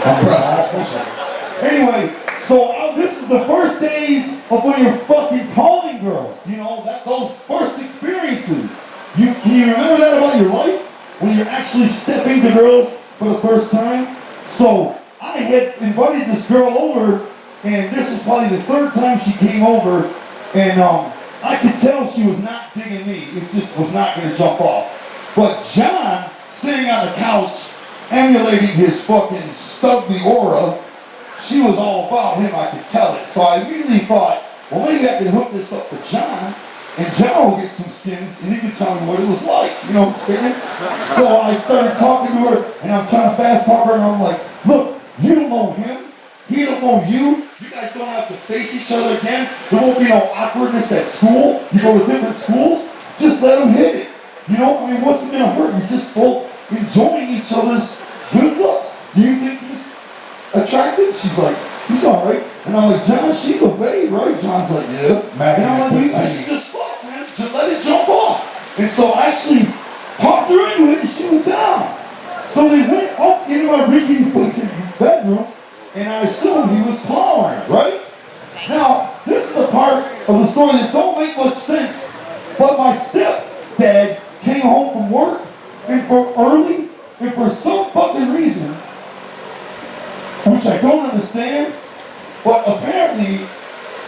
I'm proud. Anyway, so this is the first days of when you're fucking calling girls. You know, those first experiences. Can you remember that about your life? When you're actually stepping to girls for the first time? So I had invited this girl over, and this is probably the third time she came over, and I could tell she was not digging me. It just was not going to jump off. But John, sitting on the couch, emulating his fucking Stugly aura, she was all about him, I could tell it. So I immediately thought, well, maybe I can hook this up for John, and John will get some skins, and he can tell me what it was like, you know what I'm saying? So I started talking to her, and I'm trying to fast talk her, and I'm like, look, you don't know him, he don't know you, you guys don't have to face each other again, there won't be no awkwardness at school, you go to different schools, just let him hit it. You know, I mean, what's it gonna hurt? You're just both enjoying each other's good looks. Do you think he's attractive? She's like, he's alright. And I'm like, John, she's a babe, right? John's like, yeah. And I'm like, we should just fuck, man. Just let it jump off. And so I actually talked her into it, and she was down. So they went up into my Ricky fucking bedroom, and I assumed he was plowing her, right? Now, this is the part of the story that don't make much sense, but my stepdad came home from work, and for some fucking reason, which I don't understand, but apparently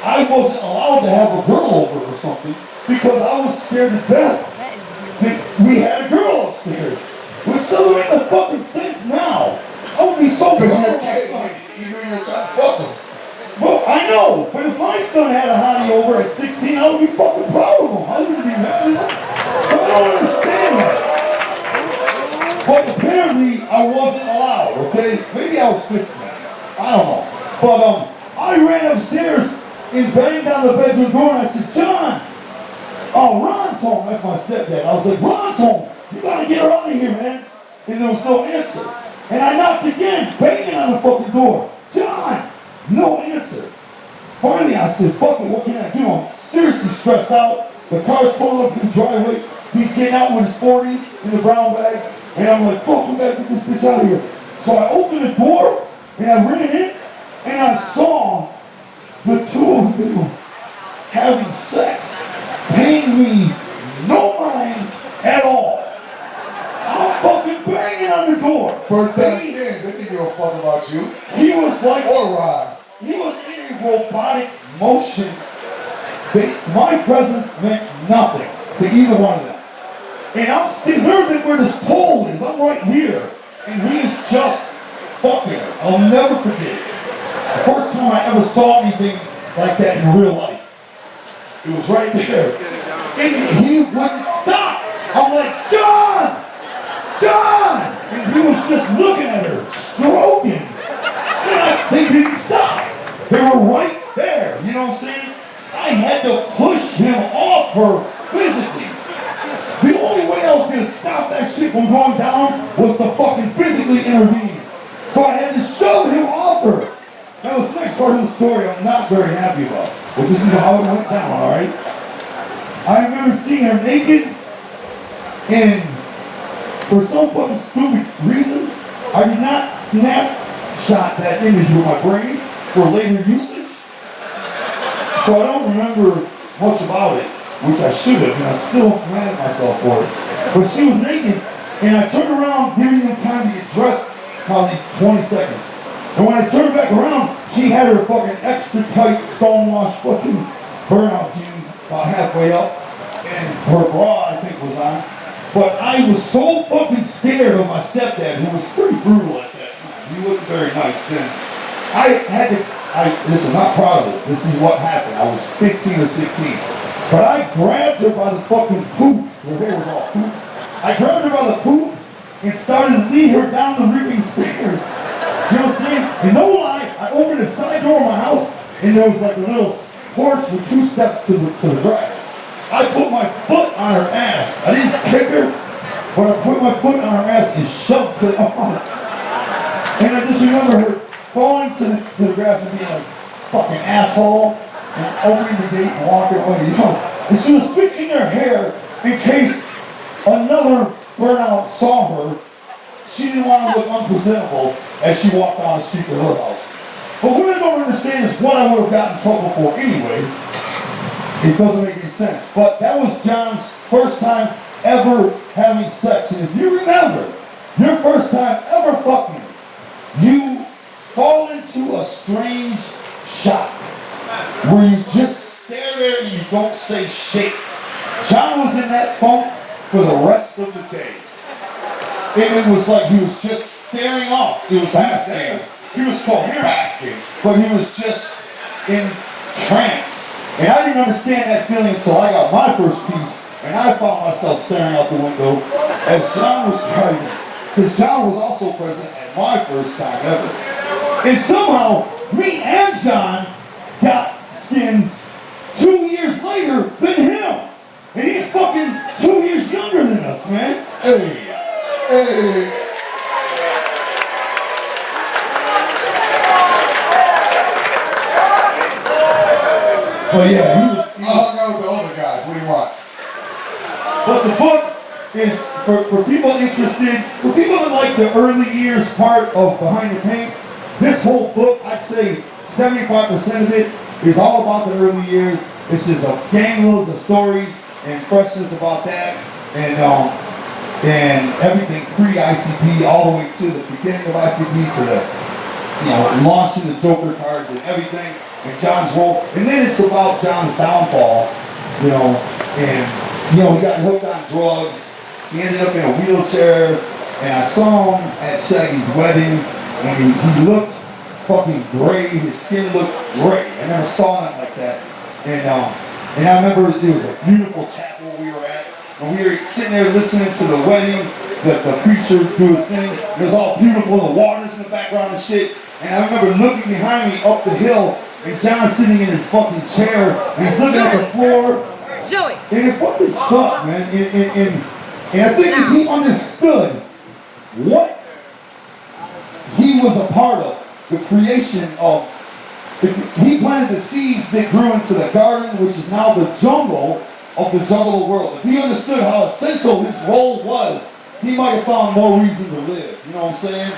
I wasn't allowed to have a girl over or something because I was scared to death that we had a girl upstairs. Which doesn't make no fucking sense now. I would be so proud of my son. You know you're trying to fuck him. Well, I know, but if my son had a hottie over at 16, I would be fucking proud of him. I wouldn't be mad at him. So I don't understand that. But apparently I wasn't allowed, okay? Maybe I was 15. I don't know. But I ran upstairs and banged on the bedroom door, and I said, John, oh, Ron's home. That's my stepdad. I was like, Ron's home. You gotta get her out of here, man. And there was no answer. And I knocked again, banging on the fucking door. John, no answer. Finally, I said, fuck it, what can I do? I'm seriously stressed out. The car's pulling up in the driveway. He's getting out with his 40s in the brown bag. And I'm like, fuck, we gotta get this bitch out of here. So I opened the door, and I ran in, and I saw the two of them having sex, paying me no mind at all. I'm fucking banging on the door. First time skins, they didn't give a fuck about you. He was like, or Rod. He was in a robotic motion. My presence meant nothing to either one of them. And I'm still there where this pole is. I'm right here. And he is just fucking her. I'll never forget it. The first time I ever saw anything like that in real life. It was right there. And he wouldn't stop. I'm like, John! John! And he was just looking at her, stroking. And they didn't stop. They were right there. You know what I'm saying? I had to push him off her physically. The only way I was going to stop that shit from going down was to fucking physically intervene. So I had to shove him off her. Now this next part of the story I'm not very happy about. But this is how it went down, alright? I remember seeing her naked, and for some fucking stupid reason, I did not snapshot that image with my brain for later usage. So I don't remember much about it, which I should have, and I'm still mad at myself for it. But she was naked, and I turned around, giving them time to get dressed, probably 20 seconds. And when I turned back around, she had her fucking extra tight, stonewashed fucking burnout jeans about halfway up, and her bra, I think, was on. But I was so fucking scared of my stepdad, who was pretty brutal at that time. He wasn't very nice then. Listen, I'm not proud of this. This is what happened. I was 15 or 16. But I grabbed her by the fucking poof. Her hair was all poof. I grabbed her by the poof and started to lead her down the ripping stairs. You know what I'm saying? And no lie, I opened the side door of my house, and there was like a little porch with 2 steps to the grass. I put my foot on her ass. I didn't kick her, but I put my foot on her ass and shoved it on her. And I just remember her falling to the grass and being like, fucking asshole. and opening the gate and walking away, you know. And she was fixing her hair in case another burnout saw her. She didn't want to look unpresentable as she walked down the street to her house. But what I don't understand is what I would have gotten in trouble for anyway. It doesn't make any sense. But that was John's first time ever having sex. And if you remember, your first time ever fucking, you fall into a strange shock where you just stare there and you don't say shit. John was in that funk for the rest of the day. And it was like he was just staring off. It was basking. He was coherent, basking, but he was just in trance. And I didn't understand that feeling until I got my first piece, and I found myself staring out the window as John was driving. Because John was also present at my first time ever. And somehow, me and John got skins 2 years later than him. And he's fucking 2 years younger than us, man. Hey. Hey. But yeah, he was hung out with the other guys. What do you want? But the book is for people interested, for people that like the early years part of Behind the Paint. This whole book, I'd say 75% of it is all about the early years. It's just a gangloads of stories and freshness about that, and everything pre-ICP all the way to the beginning of ICP to the launching the Joker cards and everything. And John's role, and then it's about John's downfall, and he got hooked on drugs. He ended up in a wheelchair, and I saw him at Shaggy's wedding, and he looked fucking gray. His skin looked gray. I never saw him like that. And I remember there was a beautiful chapel we were at, and we were sitting there listening to the wedding, the preacher do his thing. It was all beautiful, the water's in the background and shit. And I remember looking behind me up the hill, and John's sitting in his fucking chair, and he's looking at the floor. Joey. And it fucking sucked, man. And I think if he understood what he was a part of, the creation of, he planted the seeds that grew into the garden, which is now the jungle of the Juggalo world. If he understood how essential his role was, he might have found more reason to live. You know what I'm saying?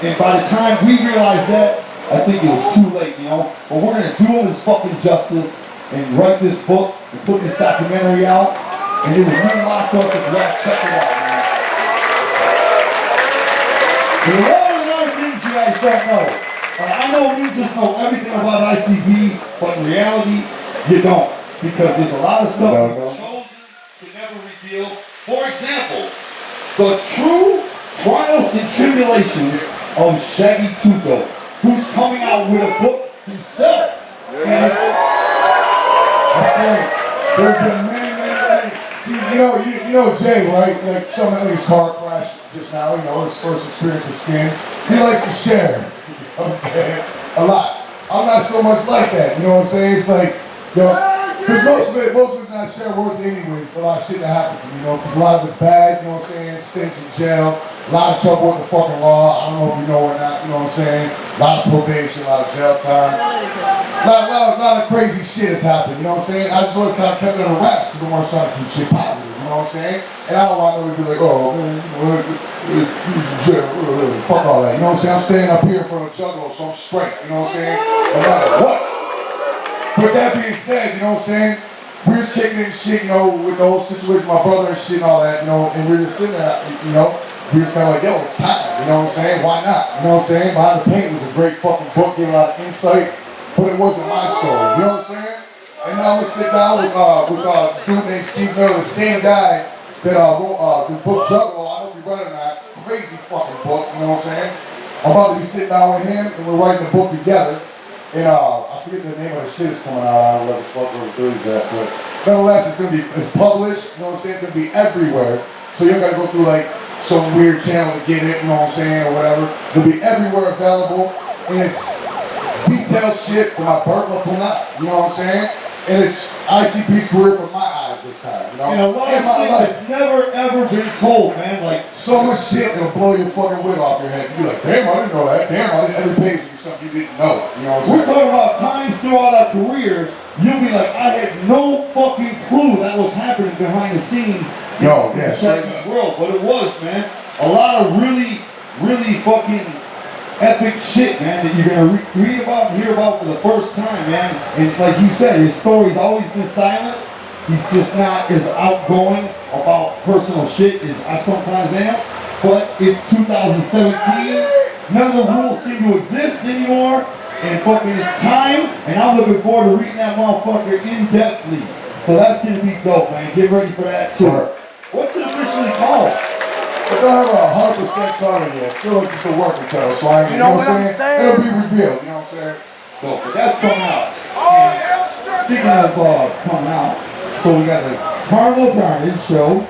And by the time we realized that, I think it was too late, But we're gonna do him his fucking justice and write this book and put this documentary out. And it would mean a lot to us if y'all check it out, man. There are a lot of other things you guys don't know. I know you just know everything about ICP, but in reality, you don't. Because there's a lot of stuff we've chosen to never reveal. For example, the true trials and tribulations of Shaggy Tuco, who's coming out with a book himself. And it's there's been many. See, you know Jay, right? Like something like his car crashed just now, his first experience with skins. He likes to share, you know what I'm saying? A lot. I'm not so much like that, you know what I'm saying? It's like, because most of it's not share worth anyways, a lot of shit that happened to me, because a lot of it's bad, you know what I'm saying? Stints in jail, a lot of trouble with the fucking law, I don't know if you know or not, you know what I'm saying? A lot of probation, a lot of jail time. A lot of crazy shit has happened, you know what I'm saying? I just always kind of kept it on the wraps because I'm always trying to keep shit positive, you know what I'm saying? And I don't want nobody to be like, oh man, fuck all that, you know what I'm saying? I'm staying up here for the Juggalo, so I'm straight, you know what I'm saying? No matter what. With that being said, you know what I'm saying? We was kicking in shit, with the whole situation with my brother and shit and all that, and we were just sitting there, we were just kind of like, yo, it's time, you know what I'm saying? Why not? You know what I'm saying? Behind the Paint was a great fucking book, gave a lot of insight, but it wasn't my story, you know what I'm saying? And now I'm gonna sit down with a dude named Steve Miller, the same guy that wrote the book Juggalo. I don't know if you read it or not. Crazy fucking book, you know what I'm saying? I'm about to be sitting down with him, and we're writing the book together. And I forget the name of the shit that's coming out. I don't know what the fuck where the is at, but nonetheless, it's published. You know what I'm saying? It's gonna be everywhere. So you don't gotta go through like some weird channel to get it. You know what I'm saying, or whatever. It'll be everywhere available, and it's detailed shit for my birth up and up. You know what I'm saying? And it's ICP's career from my eyes this time, you know? And a lot of shit that's never ever been told, man. Like, so much shit that'll blow your fucking wig off your head. You'll be like, damn, I didn't know that. Damn, I didn't. Every page is something you didn't know. You know what I'm saying? We're talking about times throughout our careers, you'll be like, I had no fucking clue that was happening behind the scenes in Shaggy's world. But it was, man. A lot of really, really fucking epic shit, man, that you're gonna read about and hear about for the first time, man. And like he said, his story's always been silent. He's just not as outgoing about personal shit as I sometimes am. But it's 2017. None of the rules seem to exist anymore. And fucking it's time. And I'm looking forward to reading that motherfucker in-depthly. So that's gonna be dope, man. Get ready for that too. What's it officially called? I don't have 100% on it yet. Still just a working title, so I, you know what I'm saying? It'll be revealed, you know what I'm saying? Dope, but that's coming out. And speaking of coming out, so we got the Carnival of Carnage show.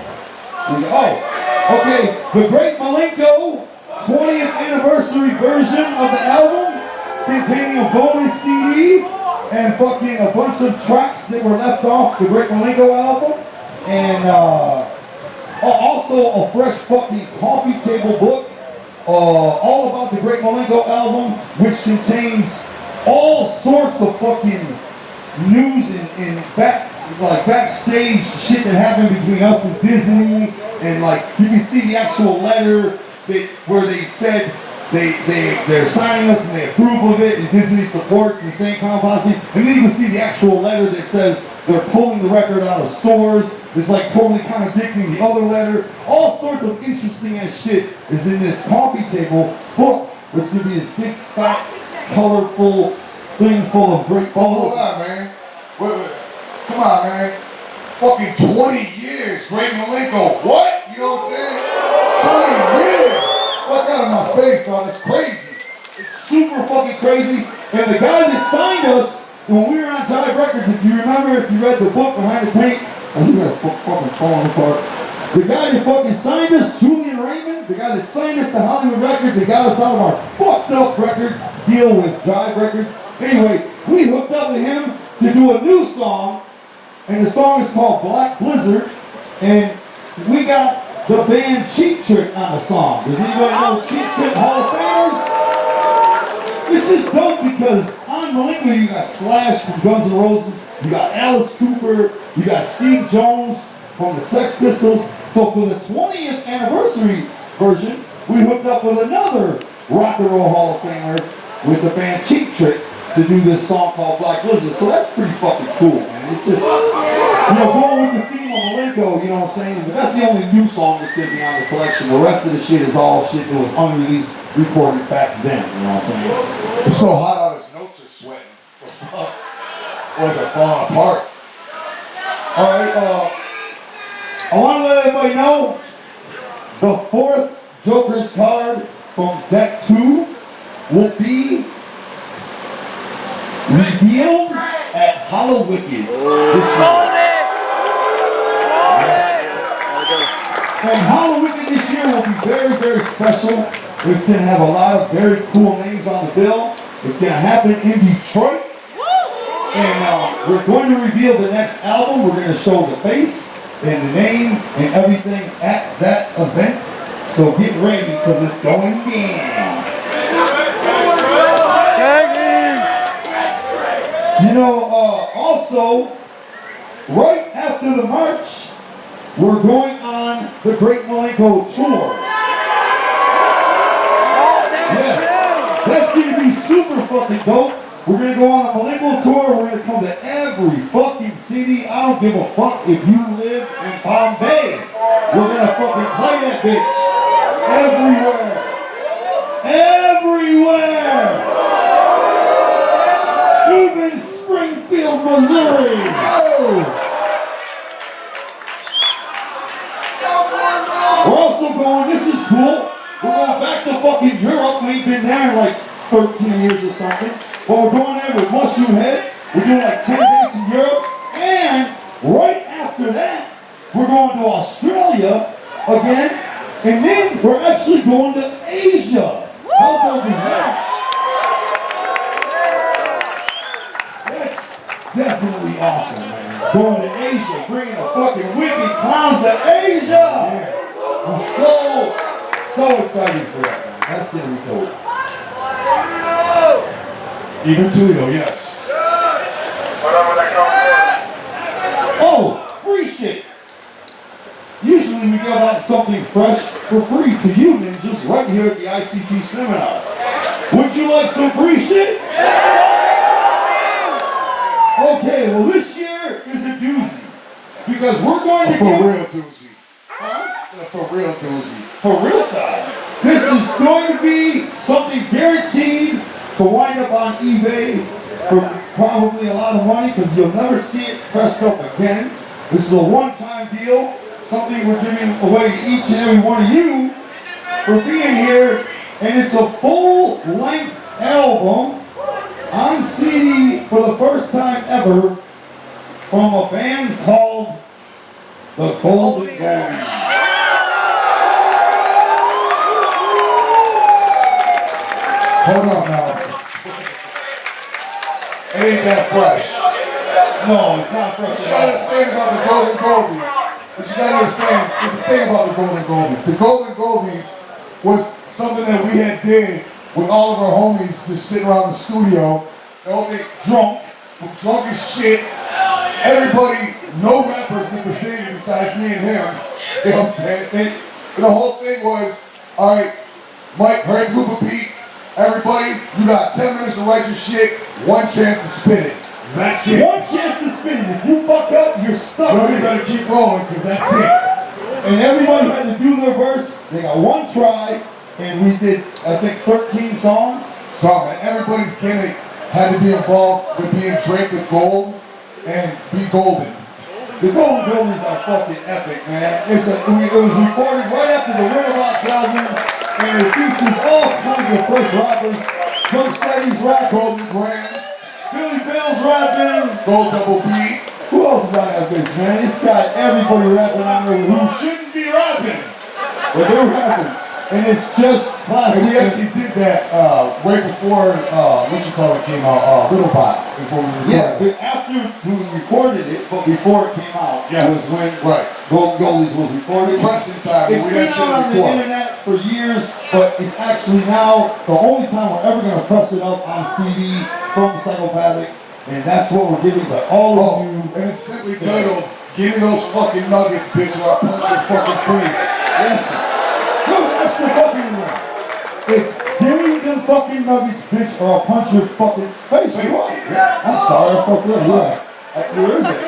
Okay, the Great Malenko 20th anniversary version of the album, containing a bonus CD and fucking a bunch of tracks that were left off the Great Malenko album, and also a fresh fucking coffee table book, all about the Great Malenko album, which contains all sorts of fucking news and backstage shit that happened between us and Disney, and like you can see the actual letter where they said they're signing us and they approve of it, and Disney supports Insane Clown Posse, and then you can see the actual letter that says they're pulling the record out of stores. It's like totally contradicting the other letter. All sorts of interesting ass shit is in this coffee table book, which is gonna be this big, fat, colorful thing full of great balls. Hold on, man. Wait. Come on, man. Fucking 20 years, Great Malenko. What? You know what I'm saying? 20 years. Fuck out of my face, man. It's crazy. It's super fucking crazy. And the guy that signed us when we were on Jive Records, if you remember, if you read the book Behind the Paint, I think that's fucking falling apart. The guy that fucking signed us, Julian Raymond, the guy that signed us to Hollywood Records and got us out of our fucked up record deal with Jive Records. Anyway, we hooked up with him to do a new song, and the song is called Black Blizzard, and we got the band Cheap Trick on the song. Does anybody know Cheap Trick Hall of Famers? It's just dope because on Malenko you got Slash from Guns N' Roses, you got Alice Cooper, you got Steve Jones from the Sex Pistols. So for the 20th anniversary version, we hooked up with another Rock and Roll Hall of Famer with the band Cheap Trick to do this song called Black Blizzard. So that's pretty fucking cool, man. It's just, going with the theme of Malenko, you know what I'm saying? But that's the only new song that's gonna be on the collection. The rest of the shit is all shit that was unreleased, recorded back then, you know what I'm saying? It's so hot out, his notes are sweating. What the fuck? Or is it falling apart? Alright, I want to let everybody know the fourth Joker's card from deck 2 will be revealed at Halloween this year. And Halloween this year will be very, very special. It's going to have a lot of very cool names on the bill. It's going to happen in Detroit. And we're going to reveal the next album. We're going to show the face and the name and everything at that event. So get ready because it's going down. Also, right after the march, we're going on the Great Malenko tour. Yes, that's going to be super fucking dope. We're going to go on a Malenko tour. We're going to come to every fucking city. I don't give a fuck if you live in Bombay. We're going to fucking play that bitch. Everywhere. Everywhere. Even Springfield, Missouri. Oh. We're also going, this is cool, we're going back to fucking Europe. We ain't been there in like 13 years or something. But we're going there with Mushroom Head. We're doing like 10 dates in Europe. And right after that, we're going to Australia again. And then we're actually going to Asia. How dope is that? That's definitely awesome. going to Asia, bringing the fucking wicked clowns to Asia. I'm so excited for that, man. That's gonna be dope. Even Toledo, yes. Oh, free shit. Usually we give out something fresh for free to you ninjas right here at the ICP seminar. Would you like some free shit? Okay, well this year is a doozy. Because we're going to For real doozy. Huh? It's a for real doozy. For real style. This is going to be something guaranteed to wind up on eBay for probably a lot of money because you'll never see it pressed up again. This is a one-time deal. Something we're giving away to each and every one of you for being here. And it's a full-length album on CD for the first time ever from a band called the Golden Goldies. Hold on now. It ain't that fresh. No, it's not fresh What you gotta understand about the Golden Goldies, what you gotta understand, there's a thing about the Golden Goldies. The Golden Goldies was something that we had did with all of our homies just sitting around the studio. They all get drunk as shit. Everybody, no rappers in the vicinity besides me and him. You know what I'm saying? And the whole thing was, all right, Mike, heard group of beat. Everybody, you got 10 minutes to write your shit, one chance to spin it. That's it. One chance to spin it. If you fuck up, you're stuck. Well, you better keep rolling, because that's it. And everybody had to do their verse. They got one try, and we did, I think, 13 songs. So, man, everybody's gimmick had to be involved with being draped with gold and be golden. The Golden Goldies are fucking epic, man. It was recorded right after the Winterbox album, and it features all kinds of fresh rappers. Jumpsteady's rap, Golden Grand, Billy Bill's rapping. Gold Double B. Who else is on that bitch, man? It's got everybody rapping on there who shouldn't be rapping, but they're rapping. And it's just classic. And we actually did that right before, what you call it, came out, Little Box. Before we recorded. Yeah, but after we recorded it, but before it came out, was when Golden Goldies was recorded. Pressing time. It's been out on the internet for years, but it's actually now the only time we're ever going to press it up on CD from Psychopathic, and that's what we're giving to all of you. And it's simply titled, Give Me Those Fucking Nuggets, bitch, or I'll punch your fucking face. Yeah. Who's extra fucking in there? It's give me them fucking nuggets, bitch, or I'll punch your fucking face. I'm sorry, I fucked up. Yeah. Where is it?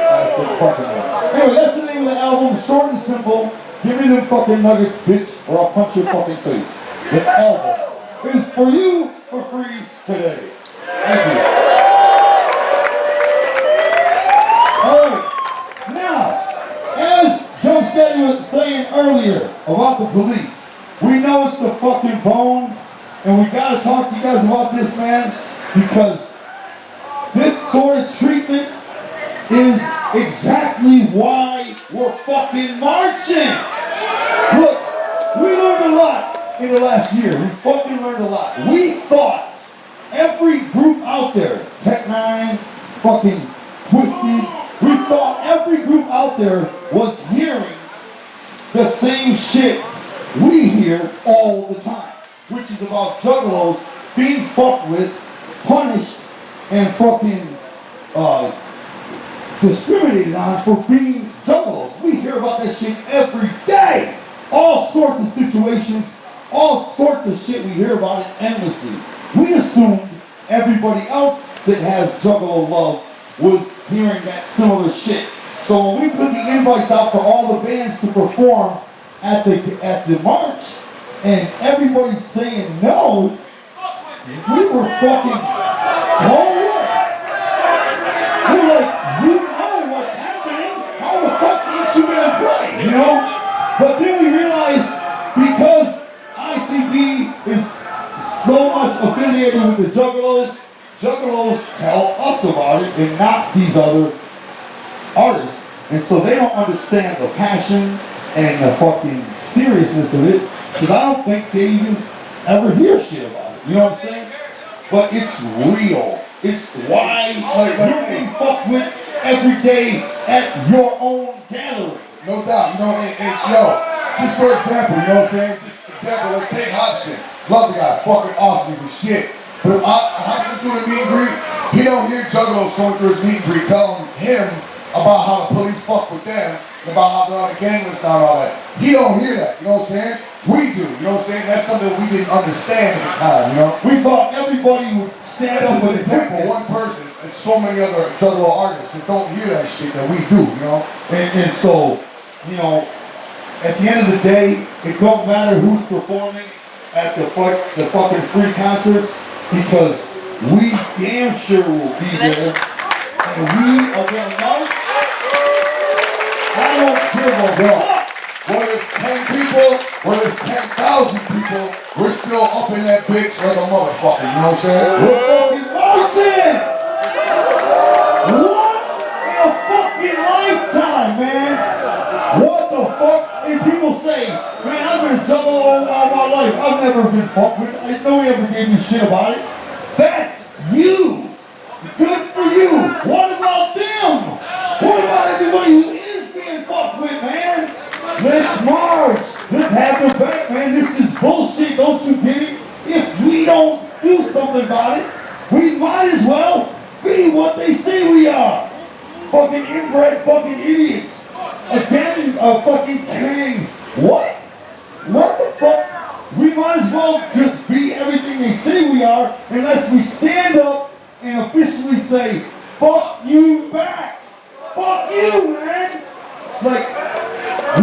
Anyway, that's the name of the album. Short and simple. Give me them fucking nuggets, bitch, or I'll punch your fucking face. The album is for you for free today. Thank you. Alright. Now, as Jumpsteady was saying earlier about the police, we know it's the fucking bone, and we gotta talk to you guys about this, man, because this sort of treatment is exactly why we're fucking marching. Look, we learned a lot in the last year. We fucking learned a lot. We thought every group out there, Tech 9, fucking Twisted, we thought every group out there was hearing the same shit we hear all the time, which is about juggalos being fucked with, punished, and fucking discriminated on for being juggalos. We hear about that shit every day. All sorts of situations, all sorts of shit, we hear about it endlessly. We assumed everybody else that has juggalo love was hearing that similar shit. So when we put the invites out for all the bands to perform at the march, and everybody's saying no, we were fucking blown away. We're like, you know what's happening. How the fuck ain't you gonna play? You know? But then we realized because ICP is so much affiliated with the Juggalos, Juggalos tell us about it and not these other artists. And so they don't understand the passion and the fucking seriousness of it, because I don't think they even ever hear shit about it. You know what I'm saying? But it's real. It's why you're being fucked with every day at your own gathering. No doubt, you know, and yo, just for example, you know what I'm saying? Just example, like take Hobson. Love the guy, fucking awesome, he's a shit. But if Hobson's doing a meet and greet, he don't hear Juggalos going through his meet and greet telling him about how the police fuck with them, and about how they're on a gang list and all that. He don't hear that, you know what I'm saying? We do, you know what I'm saying? That's something that we didn't understand at the time, you know? We thought everybody would stand up This with is an example, one person, and so many other Juggalo artists that don't hear that shit that we do, you know? And so, you know, at the end of the day, it don't matter who's performing at the fucking free concerts, because we damn sure will be there, and we are gonna march. I don't give a fuck. Whether it's 10 people, whether it's 10,000 people, we're still up in that bitch like a motherfucker, you know what I'm saying? We're fucking marching! Once in a fucking lifetime, man! What the fuck? And people say, man, I've been a juggalo all my life. I've never been fucked with. I know he ever gave me shit about it. That's you! Good for you! What about them? What about everybody who is being fucked with, man? Let's march! Let's have their back, man. This is bullshit, don't you get it? If we don't do something about it, we might as well be what they say we are. Fucking inbred fucking idiots. Again, a fucking king. What? What the fuck? We might as well just be everything they say we are, unless we stand up and officially say, fuck you back. Fuck you, man. Like,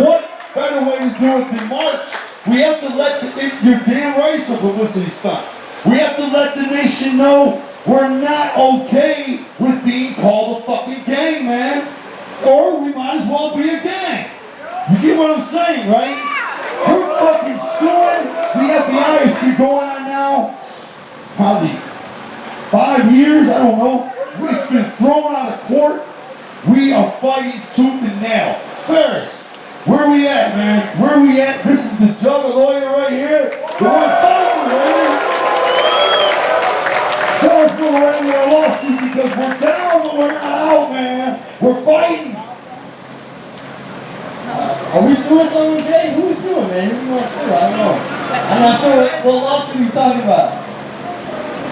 what better way to do it than march? We have to let you're damn right it's a publicity stunt. We have to let the nation know we're not okay with being called a fucking gang, man. Or we might as well be a gang. You get what I'm saying, right? We're fucking suing. The FBI has been going on now probably 5 years, I don't know. It's been thrown out of court. We are fighting tooth and nail. Ferris, where we at, man? Where we at? This is the Jugga lawyer right here. The one fighting, man. Tell us we're writing our lawsuit because we're down, but we're not out, man. We're fighting. Are we suing someone, Jay? Who is suing, man? Who do you want to sue? I don't know. I'm not sure what lawsuit you're talking about.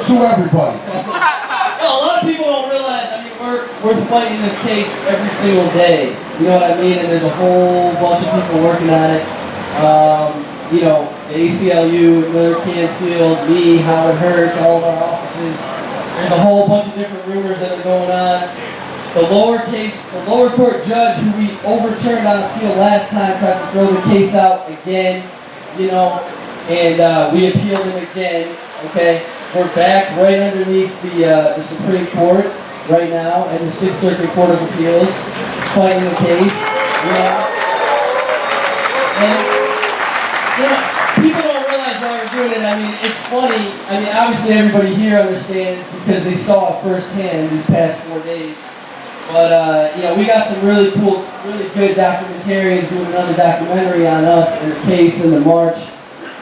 Sue everybody. No, a lot of people don't realize, I mean, we're fighting this case every single day. You know what I mean? And there's a whole bunch of people working on it. You know, the ACLU, Miller Canfield, me, Howard Hurts, all of our offices. There's a whole bunch of different rumors that are going on. The lower court judge who we overturned on appeal last time tried to throw the case out again, you know, and we appealed him again, okay? We're back right underneath the Supreme Court right now and the 6th Circuit Court of Appeals fighting the case, you know. And, you know, people don't realize why we're doing it. I mean, it's funny. I mean, obviously everybody here understands because they saw it firsthand these past 4 days. But, you know, we got some really cool, really good documentarians doing another documentary on us and the case and the march.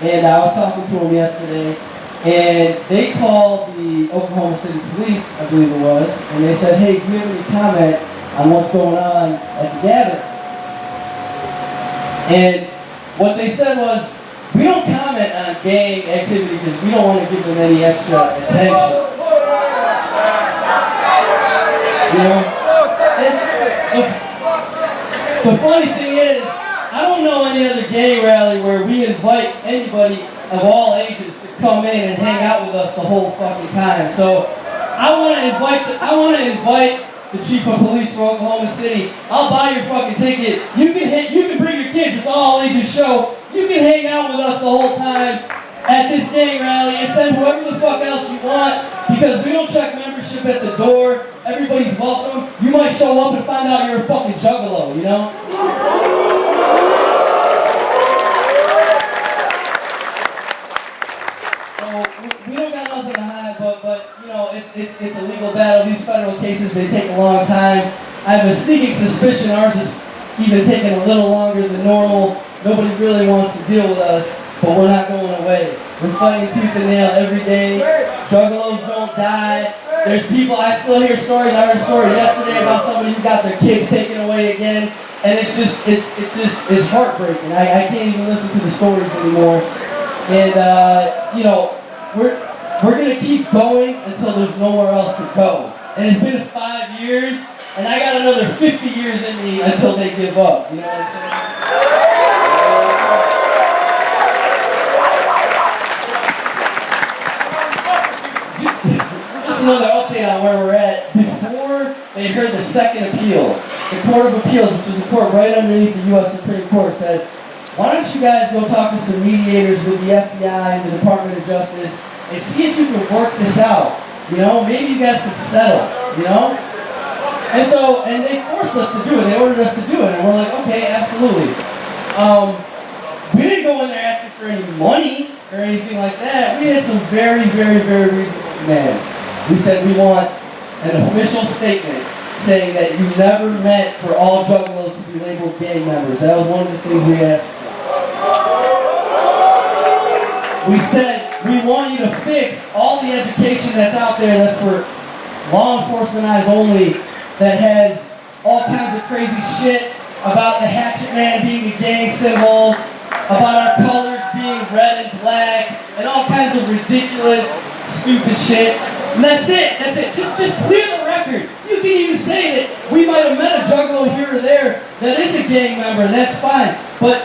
And I was talking to them yesterday, and they called the Oklahoma City Police, I believe it was, and they said, hey, do you have any comment on what's going on at the gathering? And what they said was, we don't comment on gang activity because we don't want to give them any extra attention. You know? The funny thing is, I don't know any other gay rally where we invite anybody of all ages to come in and hang out with us the whole fucking time. So I want to invite the chief of police for Oklahoma City. I'll buy your fucking ticket. You can bring your kids. It's an all ages show. You can hang out with us the whole time at this gang rally and send whoever the fuck else you want because we don't check membership at the door. Everybody's welcome. You might show up and find out you're a fucking juggalo, you know? So we don't got nothing to hide, but you know, it's a legal battle. These federal cases, they take a long time. I have a sneaking suspicion ours is even taking a little longer than normal. Nobody really wants to deal with us, but we're not going away. We're fighting tooth and nail every day. Juggalos don't die. There's people, I still hear stories. I heard a story yesterday about somebody who got their kids taken away again. And it's heartbreaking. I can't even listen to the stories anymore. And, you know, we're going to keep going until there's nowhere else to go. And it's been 5 years, and I got another 50 years in me until they give up. You know what I'm saying? Just another update on where we're at. Before they heard the second appeal, the Court of Appeals, which is a court right underneath the U.S. Supreme Court, said, why don't you guys go talk to some mediators with the FBI and the Department of Justice and see if you can work this out. You know, maybe you guys can settle, you know? And they forced us to do it. They ordered us to do it. And we're like, okay, absolutely. We didn't go in there asking for any money or anything like that. We had some very, very, very reasonable demands. We said we want an official statement saying that you never meant for all juggalos to be labeled gang members. That was one of the things we asked for. We said we want you to fix all the education that's out there that's for law enforcement eyes only, that has all kinds of crazy shit about the hatchet man being a gang symbol, about our colors being red and black, and all kinds of ridiculous, stupid shit. And that's it. That's it. Just clear the record. You can even say that we might have met a juggalo here or there that is a gang member. That's fine. But,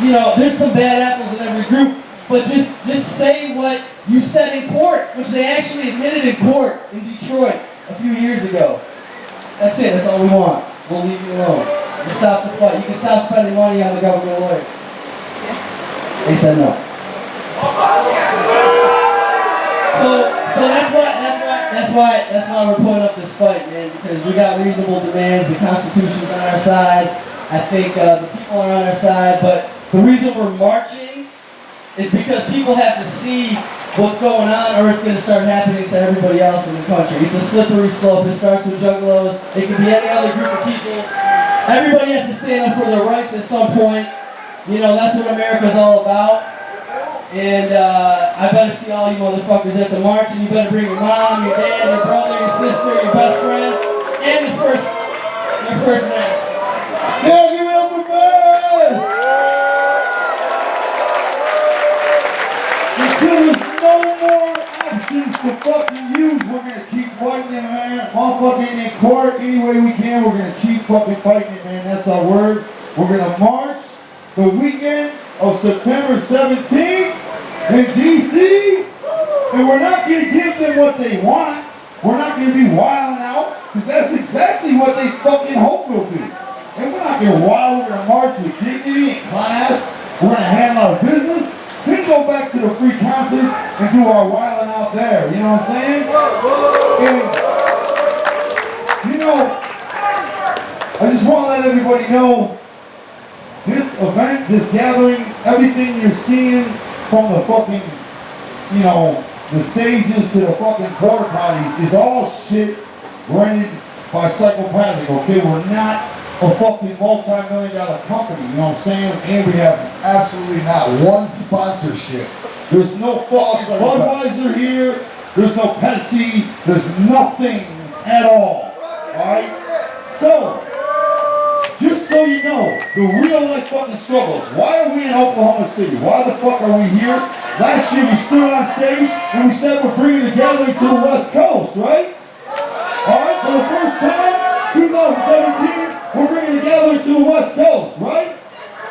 you know, there's some bad apples in every group. But just say what you said in court, which they actually admitted in court in Detroit a few years ago. That's it. That's all we want. We'll leave you alone. You stop the fight. You can stop spending money on the government lawyer. They said no. So that's why we're putting up this fight, man, because we got reasonable demands. The Constitution's on our side. I think the people are on our side. But the reason we're marching is because people have to see what's going on, or it's going to start happening to everybody else in the country. It's a slippery slope. It starts with juggalos. It can be any other group of people. Everybody has to stand up for their rights at some point. You know, that's what America's all about. And I better see all you motherfuckers at the march, and you better bring your mom, your dad, your brother, your sister, your best friend, and your first man. Yeah, give it up for Paris! Until there's no more options to fucking use, we're gonna keep fighting it, man. Motherfucking in court any way we can, we're gonna keep fucking fighting it, man. That's our word. We're gonna march the weekend of September 17th in DC, and we're not gonna give them what they want. We're not gonna be wilding out, because that's exactly what they fucking hope we'll do. And we're not gonna wild, we're gonna march with dignity and class. We're gonna handle our business. Then go back to the free concerts and do our wilding out there. You know what I'm saying? And, you know, I just want to let everybody know, this event, this gathering, everything you're seeing from the fucking, you know, the stages to the fucking porta potties is all shit rented by Psychopathic, okay? We're not a fucking multi-million-dollar company, you know what I'm saying? And we have absolutely not one sponsorship. There's no fucking Budweiser here, there's no Pepsi, there's nothing at all, alright? So, just so you know, the real life fucking struggles. Why are we in Oklahoma City? Why the fuck are we here? Last year we stood on stage and we said we're bringing the gathering to the West Coast, right? Alright, for the first time, 2017, we're bringing the gathering to the West Coast, right?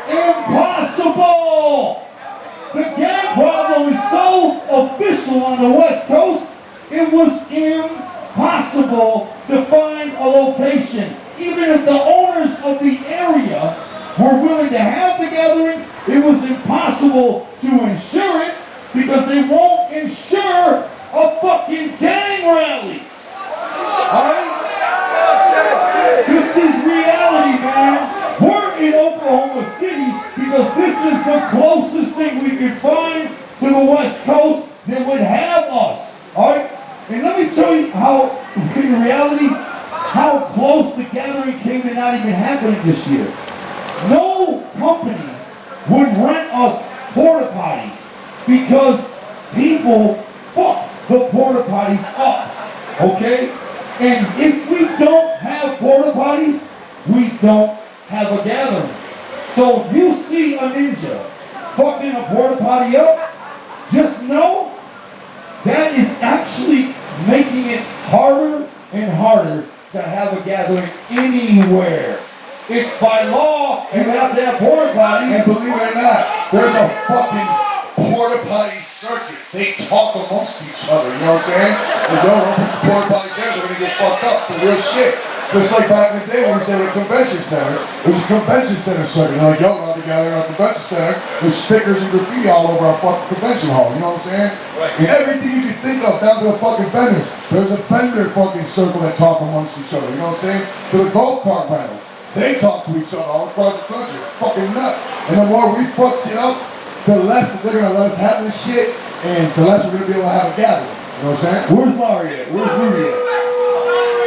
Impossible! The gang problem is so official on the West Coast, it was impossible to find a location. Even if the owners of the area were willing to have the gathering, it was impossible to insure it because they won't insure a fucking gang rally. Alright? This is reality, man. We're in Oklahoma City because this is the closest thing we could find to the West Coast that would have us. Alright? And let me tell you how, in reality, how close the gathering came to not even happening this year. No company would rent us porta potties because people fuck the porta potties up. okay? And if we don't have porta potties, we don't have a gathering. So if you see a ninja fucking a porta potty up, just know that is actually making it harder and harder to have a gathering anywhere. It's by law, you have to have porta potties. And believe it or not, there's a fucking porta potty circuit. They talk amongst each other, you know what I'm saying? They don't put your porta potties there, they're gonna get fucked up for real shit. Just like back in the day when we said at convention centers, there's a convention center circuit. They're like, yo, we're all together in our convention center. There's stickers and graffiti all over our fucking convention hall, you know what I'm saying? Right. And everything you can think of down to the fucking vendors. There's a vendor fucking circle that talk amongst each other, you know what I'm saying? To the golf cart rentals. They talk to each other all across the country. It's fucking nuts. And the more we fuck shit up, the less they're gonna let us have this shit, and the less we're gonna be able to have a gathering. You know what I'm saying? Where's Larry at? Where's Rudy at?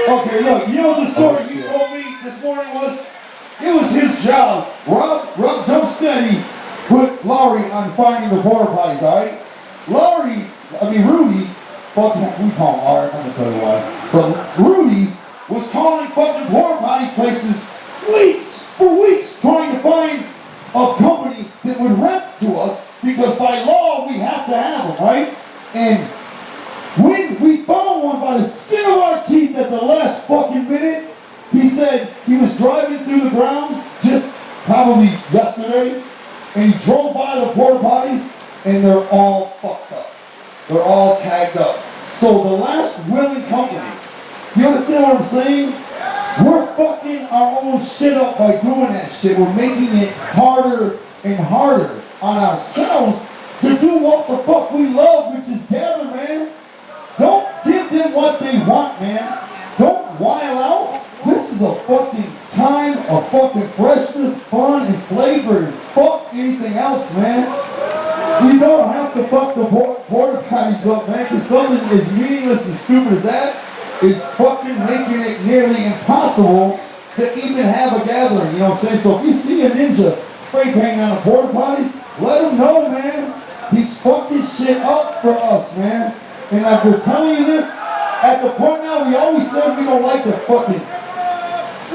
Okay, look, you know the story he told me this morning was, it was his job. Rob Jumpsteady put Larry on finding the porta potties, alright? Rudy, fuck we call him Larry, I'm gonna tell you why. But Rudy was calling fucking porta potty places for weeks, trying to find a company that would rent to us, because by law we have to have them, right? And when we found one by the skin of our teeth at the last fucking minute, he said he was driving through the grounds just probably yesterday, and he drove by the porta potties, and they're all fucked up. They're all tagged up. So the last willing company, you understand what I'm saying? We're fucking our own shit up by doing that shit. We're making it harder and harder on ourselves to do what the fuck we love, which is gather, man. Don't give them what they want, man. Don't wild out. This is a fucking time of fucking freshness, fun, and flavor, and fuck anything else, man. You don't have to fuck the porta potties up, man, because something as meaningless and stupid as that is fucking making it nearly impossible to even have a gathering, you know what I'm saying? So if you see a ninja spray painting on the porta potties, let him know, man. He's fucking shit up for us, man. And like we're telling you this, at the point now, we always said we don't like to fucking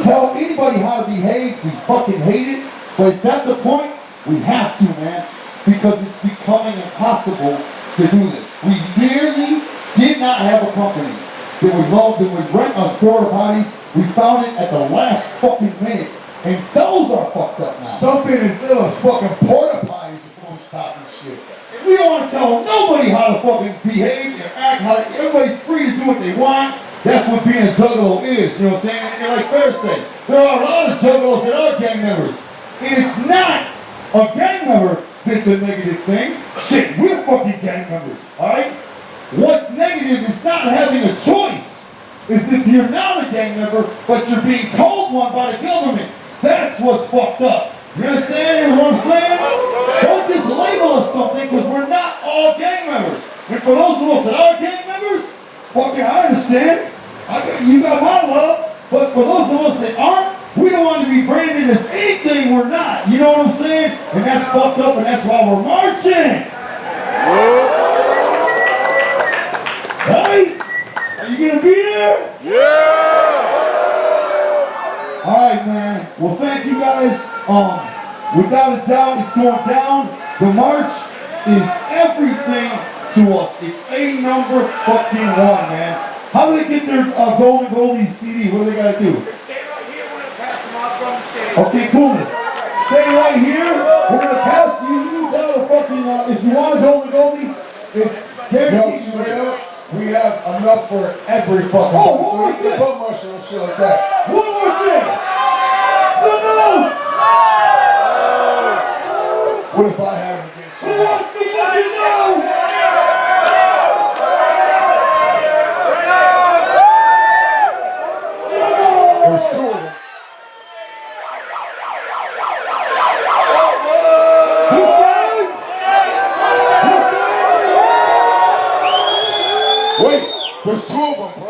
tell anybody how to behave. We fucking hate it. But it's at the point we have to, man. Because it's becoming impossible to do this. We nearly did not have a company that would rent us porta potties. We found it at the last fucking minute. And those are fucked up now. Something as little as fucking porta potties is gonna stop this shit. And we don't want to tell nobody how to fucking behave and act, everybody's free to do what they want. That's what being a juggalo is, you know what I'm saying? And like Fair said, there are a lot of juggalos that are gang members. And it's not a gang member that's a negative thing. Shit, we're fucking gang members, alright? What's negative is not having a choice. Is if you're not a gang member, but you're being called one by the government. That's what's fucked up. You understand what I'm saying? Don't just label us something, because we're not all gang members. And for those of us that are gang members, fucking I understand. You got my love. But for those of us that aren't, we don't want to be branded as anything we're not. You know what I'm saying? And that's fucked up, and that's why we're marching. Right? Are you going to be there? Yeah! Alright, man. Well, thank you guys. Without a doubt, it's going down. The march is everything to us. It's a number fucking one, man. How do they get their Golden Goldie CD? What do they got to do? Stay right here. We're going to pass them off from the stage. Okay, coolness. Stay right here. We're going to pass you each out a fucking, if you want a Golden Goldies, it's guaranteed. Straight up, we have enough for every fucking one more thing. Put mushroom and shit like that. One more thing. The notes. What if I have them against Who wants the fucking notes? There's two of them. Who said? Wait, there's two of them, bro.